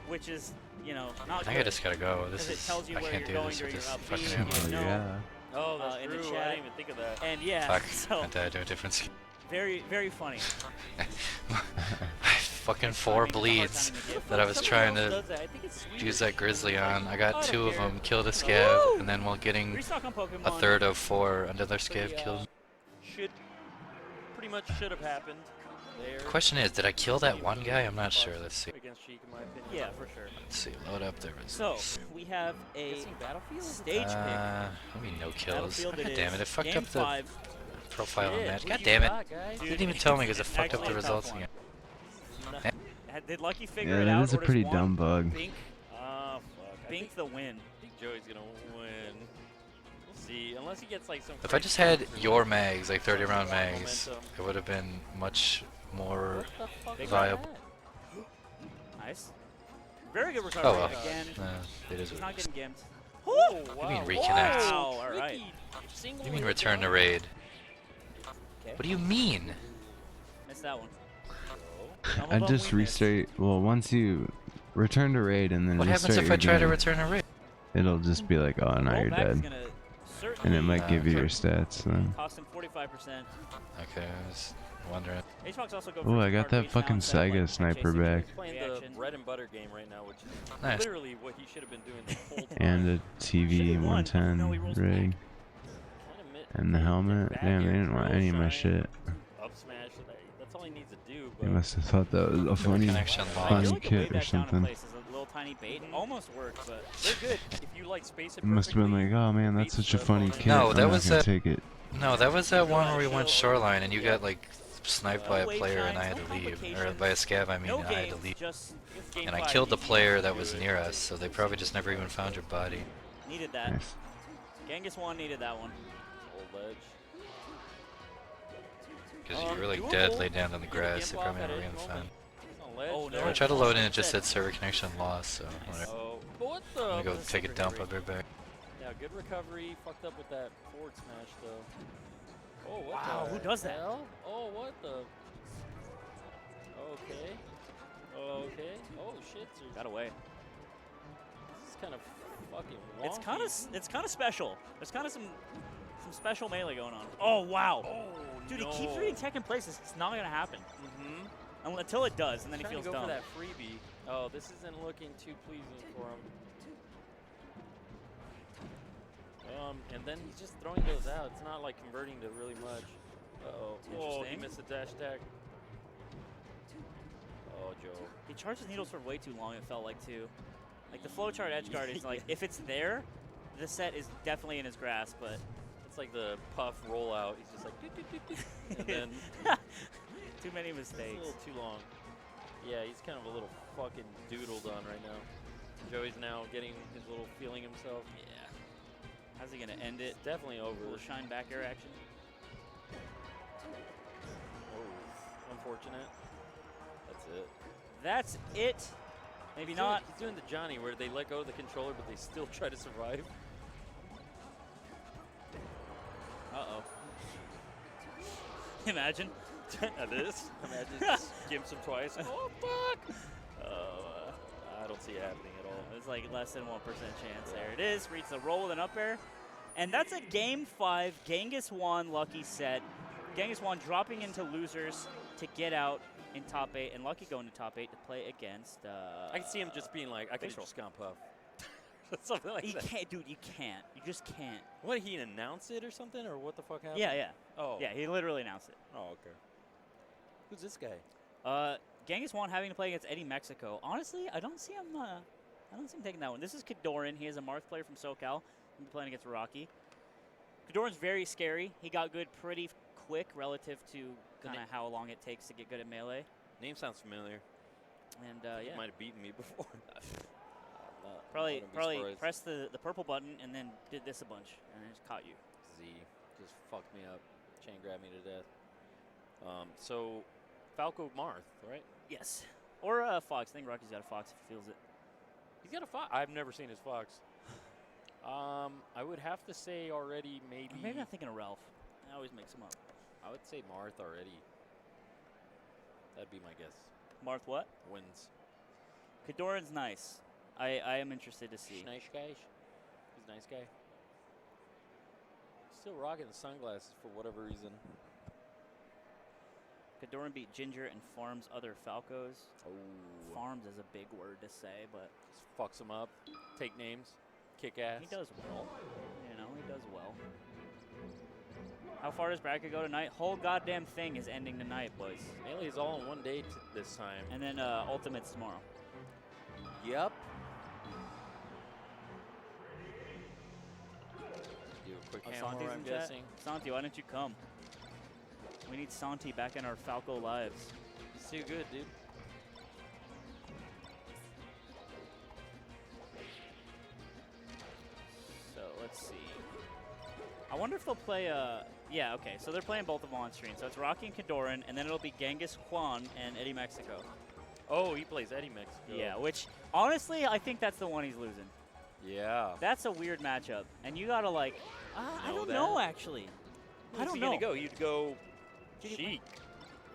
which is not I think I good, just gotta go. This 'cause it is tells you I where can't you're do going this with during this your up fucking B. ammo. No. Yeah. Oh, that's in the true. I chat. didn't even think of that. And yeah, Fuck, so I died to a different skill. very, very funny. Fucking 4 bleeds that I was trying to use that Grizzly on. I got 2 of them, killed a scav, and then while getting Restock on a Pokemon. third of 4, another scav killed me. Pretty much should have happened there. Question is, did I kill that one guy? I'm not sure. Let's see. Against Sheik, in my opinion. Yeah, for sure. Let's see. Load up the So results. we have a Guessing Battlefield? stage pick. I mean, no kills. Battlefield God it damn is. it! It fucked Game up the 5. profile on Shit, match. who God you damn it! got, guys? Didn't even tell me because it fucked up actually the a tough results one. again. Did Lucky figure Yeah, it that out? is a or does pretty Juan dumb bug. Bink, Oh, fuck. I bink the win. think Joey's gonna win. We'll see. Unless he gets like some. If I crazy just had counter your or mags, like 30 round some mags, momentum. it would have been much more What the fuck is viable. that? Nice. Very good recovery. Oh well. Again, It is he's what not it is. getting gimped. Oh, What wow. do you mean reconnect? Wow, all right. Single What do you mean with return to down. raid? Okay. What do you mean? Missed that one. I just restart. Well, once you return to raid and then What restart happens if your I try to game, return a raid? it'll just be like, oh, now you're Rollback's dead. gonna certainly. And it might give you your stats then. Cost him 45%. Okay, I was wondering. HBox also go Oh, I first got card that reach fucking now instead of, Saiga like, sniper chasing back. He's playing reaction. the bread and butter game right now, which is Nice. literally what he should have been doing the whole time. And a TV 110 rig. And the helmet. Damn, they didn't want any of my shit. Up smash, that's all he needs to do. They But must have thought that was a funny, I feel funny like the kit way or that down in something. place is a little tiny bait. Almost works, but they're good. If you like space it It must have been like, oh man, that's such a funny kit. No, I'm that not was gonna that. take it. No, that was that one where we went shoreline and you got like sniped by a player and I had to leave, or by a scav. I mean, No and I had to games, leave. just game And I 5 killed the needs player to that do was it. near us, so they probably just never even found your body. Needed that. Nice. Genghis 1 needed that one. old ledge. Because you were like dead, laid down on the grass. They probably never even found. Oh, I tried to load in, it just said server connection lost, so whatever. Oh, but what the? I'm gonna go take a dump. I'll be right back. Yeah, good recovery. Fucked up with that forward smash though. Oh, what Wow, the who does that? hell? Oh, what the? Okay. Okay. Oh shit. Got away. This is kind of fucking wonky. It's kind of special. There's kind of some special melee going on. Oh wow. Oh, Dude, no. he keeps reading tech in places. It's not gonna happen. Mm-hmm. Until it does, and then he Trying feels to go dumb. for that freebie. Oh, this isn't looking too pleasing for him. And then he's just throwing those out. It's not like converting to really much. Uh-oh. Oh, he Interesting. missed a dash attack. Oh, Joe. He charges needles for way too long, it felt like, too. Like, the flowchart edge guard is like, if it's there, the set is definitely in his grasp, but... It's like the puff rollout. He's just like, doot, doot, doot, doot, and then... Too many It's a mistakes. little too long. Yeah, he's kind of a little fucking doodled on right now. Joey's now getting his little feeling himself. Yeah. How's he gonna end it? It's definitely over. Little shine back air action. Oh, unfortunate. That's it. That's it. Maybe He's not. Doing, he's doing the Johnny where they let go of the controller, but they still try to survive. Uh-oh. Imagine. This. Imagine just gives him twice. Oh, fuck! I don't see it happening at all. It's like less than 1% chance. There it is. Reads the roll with an up air. And that's a Game 5 Genghis 1 lucky set. Genghis 1 dropping into losers to get out in top 8, and Lucky going to top 8 to play against... I can see him just being like, I could have just gone puff. Something like you that. can't, dude, you can't. You just can't. What, he announced it or something? Or what the fuck happened? Yeah, yeah. Oh. Yeah, he literally announced it. Oh, okay. Who's this guy? Genghis 1 having to play against Eddie Mexico. Honestly, I don't see him taking that one. This is Kadoran. He is a Marth player from SoCal. He'll be playing against Rocky. Kadoran's very scary. He got good pretty quick relative to kind of how long it takes to get good at melee. Name sounds familiar. And He yeah. might have beaten me before. Probably pressed the purple button and then did this a bunch and then just caught you. Z just fucked me up. Chain grabbed me to death. So, Falco Marth, right? Yes. Or Fox. I think Rocky's got a Fox if he feels it. He's got a fox. I've never seen his fox. I would have to say already maybe. Or maybe I'm thinking of Ralph. I always mix him up. I would say Marth already. That'd be my guess. Marth what? Wins. Kadoran's nice. I am interested to see. Nice guy. He's a nice guy. Still rocking the sunglasses for whatever reason. Kadoran beat Ginger and farms other Falcos. Oh. Farms is a big word to say, but just fucks them up. Take names. Kick ass. He does well. You know, he does well. How far does bracket go tonight? Whole goddamn thing is ending tonight, boys. Melee is all in one day this time. And then Ultimate's tomorrow. Yep. Do a quick hammer, Santi's I'm in chat? guessing. Santi, why don't you come? We need Santi back in our Falco lives. He's too good, dude. So let's see. I wonder if they'll play yeah, okay. So they're playing both of them on screen. So it's Rocky and Kadoran, and then it'll be Genghis Juan and Eddie Mexico. Oh, he plays Eddie Mexico. Yeah, which honestly I think that's the one he's losing. Yeah. That's a weird matchup. And you gotta like I don't that? know actually. I don't know. Go? You'd go Sheik,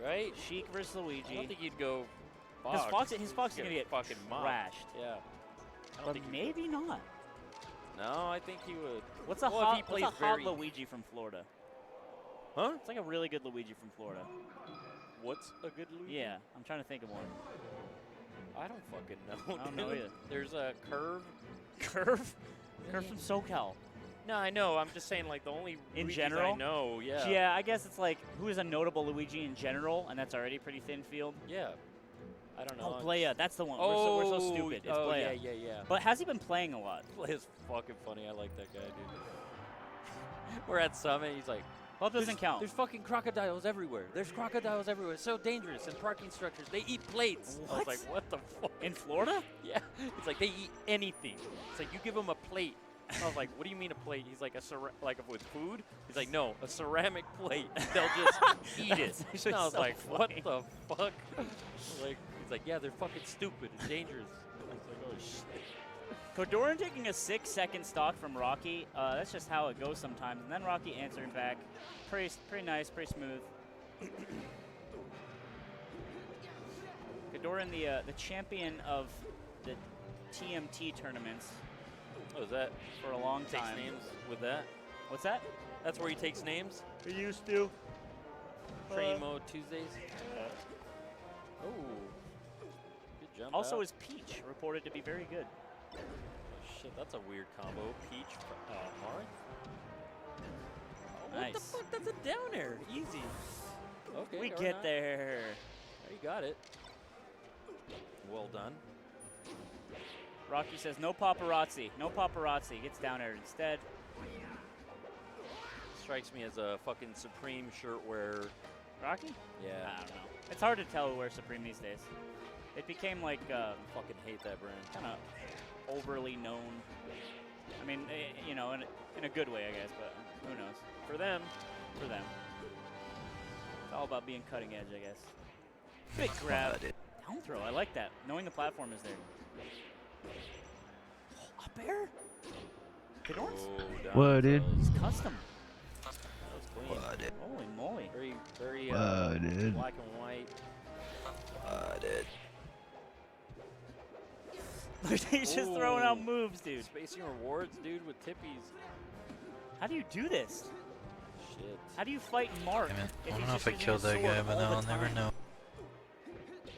right? Sheik versus Luigi. I don't think you'd go Fox. His Fox is gonna get fucking mobbed. trashed. Yeah. I don't But think maybe not. No, No, I think he would. What's a Well, if hot, he what's a plays hot very- Luigi from Florida? Huh? It's like a really good Luigi from Florida. What's a good Luigi? Yeah, I'm trying to think of one. I don't fucking know. I don't know dude. either. There's a Curve. Curve? Curve from SoCal. No, I know. I'm just saying, like, the only In Luigis general? I know, yeah. Yeah, I guess it's like, who is a notable Luigi in general, and that's already a pretty thin field. Yeah. I don't know. Oh, Blea, that's the one. Oh, we're so stupid. It's Blea. yeah. But has he been playing a lot? Blea's fucking funny. I like that guy, dude. We're at Summit. He's like, well, it doesn't there's, count. There's fucking crocodiles everywhere. There's crocodiles everywhere. It's so dangerous. And parking structures, they eat plates. I was What? like, what the fuck? In Florida? Yeah. It's like they eat anything. It's like you give them a plate. I was like, what do you mean a plate? He's like, like with food? He's like, no, a ceramic plate. They'll just eat it. That's And I was so like, funny. what the fuck? Like, he's like, yeah, they're fucking stupid and dangerous. I was like, oh shit. Kodorin taking a 6-second stock from Rocky. That's just how it goes sometimes. And then Rocky answering back. Pretty nice, pretty smooth. Kodorin, the champion of the TMT tournaments. Oh, is that for a long takes time? names with that? What's that? That's where he takes names? He used to. Training mode Tuesdays? Oh. Good jump Also, out. his Peach reported to be very good. Oh, shit, that's a weird combo. Peach, Marth? Oh, Nice. what the fuck? That's a down air. Easy. Okay. We or get not. there. You got it. Well done. Rocky says no paparazzi. No paparazzi. Gets down there instead. Strikes me as a fucking Supreme shirt wearer. Rocky? Yeah. I don't know. It's hard to tell who wears Supreme these days. It became like fucking hate that brand. Kind of overly known. I mean, you know, in a good way, I guess. But who knows? For them. For them. It's all about being cutting edge, I guess. Good grab. Down throw. I like that. Knowing the platform is there. Up air? Kodorin's? What, dude? It's custom. That was clean. Holy moly. Very dude. black and white. He's just throwing out moves, dude. Spacing rewards, dude, with tippies. How do you do this? Shit. How do you fight Mark? Damn it. if I don't he's know just if I using killed his that sword guy, but all now the I'll never time? know.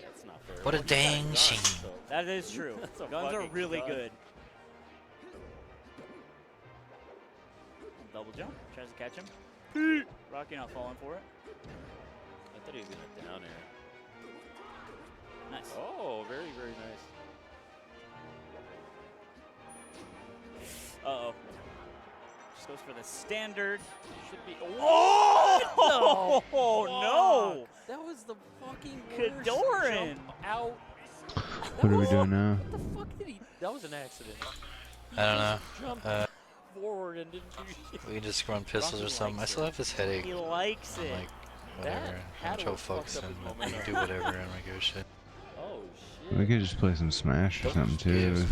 That's not fair. What a Well, you got dang gun, shame. so- That is true. That's a Guns are fucking really gun. good. Double jump. Tries to catch him. Rocky not falling for it. I thought he was gonna down air. Nice. Oh, very, very nice. Uh-oh. Just goes for the standard. Should be. Oh! Oh, no! That was the fucking worst Kodorin! jump out. What are we doing now? What the fuck did he? That was an accident. He I don't know. just jumped forward and didn't do shit. We can just run pistols or Rocky something. I likes still it. have this headache. He likes I'm it. like, whatever. That I'm had to chill have fucked folks up and his let me momentum. do whatever. I'm gonna give a shit. Oh shit. We could just play some Smash or something too.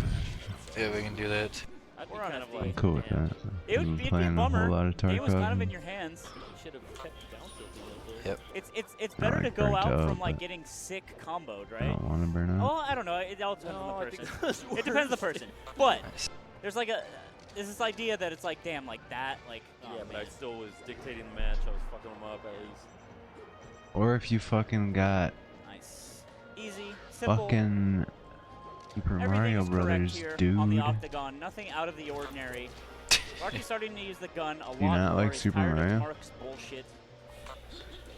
Yeah, we can do that. I'd be We're on kind a of I'm like, cool with damn. that. It would We've been be a playing a bummer. whole lot of It was kind of in Tarkov. your hands. You should have kept down tilting right there. Yep. It's better to like go burnt out up, from like but getting sick comboed, I right? don't want to burn Oh, out. I don't know. It all depends No, on I the think person. that's It depends on the worse. person. But Nice. there's this idea that it's like, damn, like that, like. Oh, Yeah, but I man. still was dictating the match. I was fucking him up at least. Or if you fucking got Nice, easy, simple. fucking Super Everything Mario is correct Brothers, here dude. on the octagon. Nothing out of the ordinary. Rocky's starting to use the gun a lot you not more. like He's Super tired of Mario? Mark's bullshit.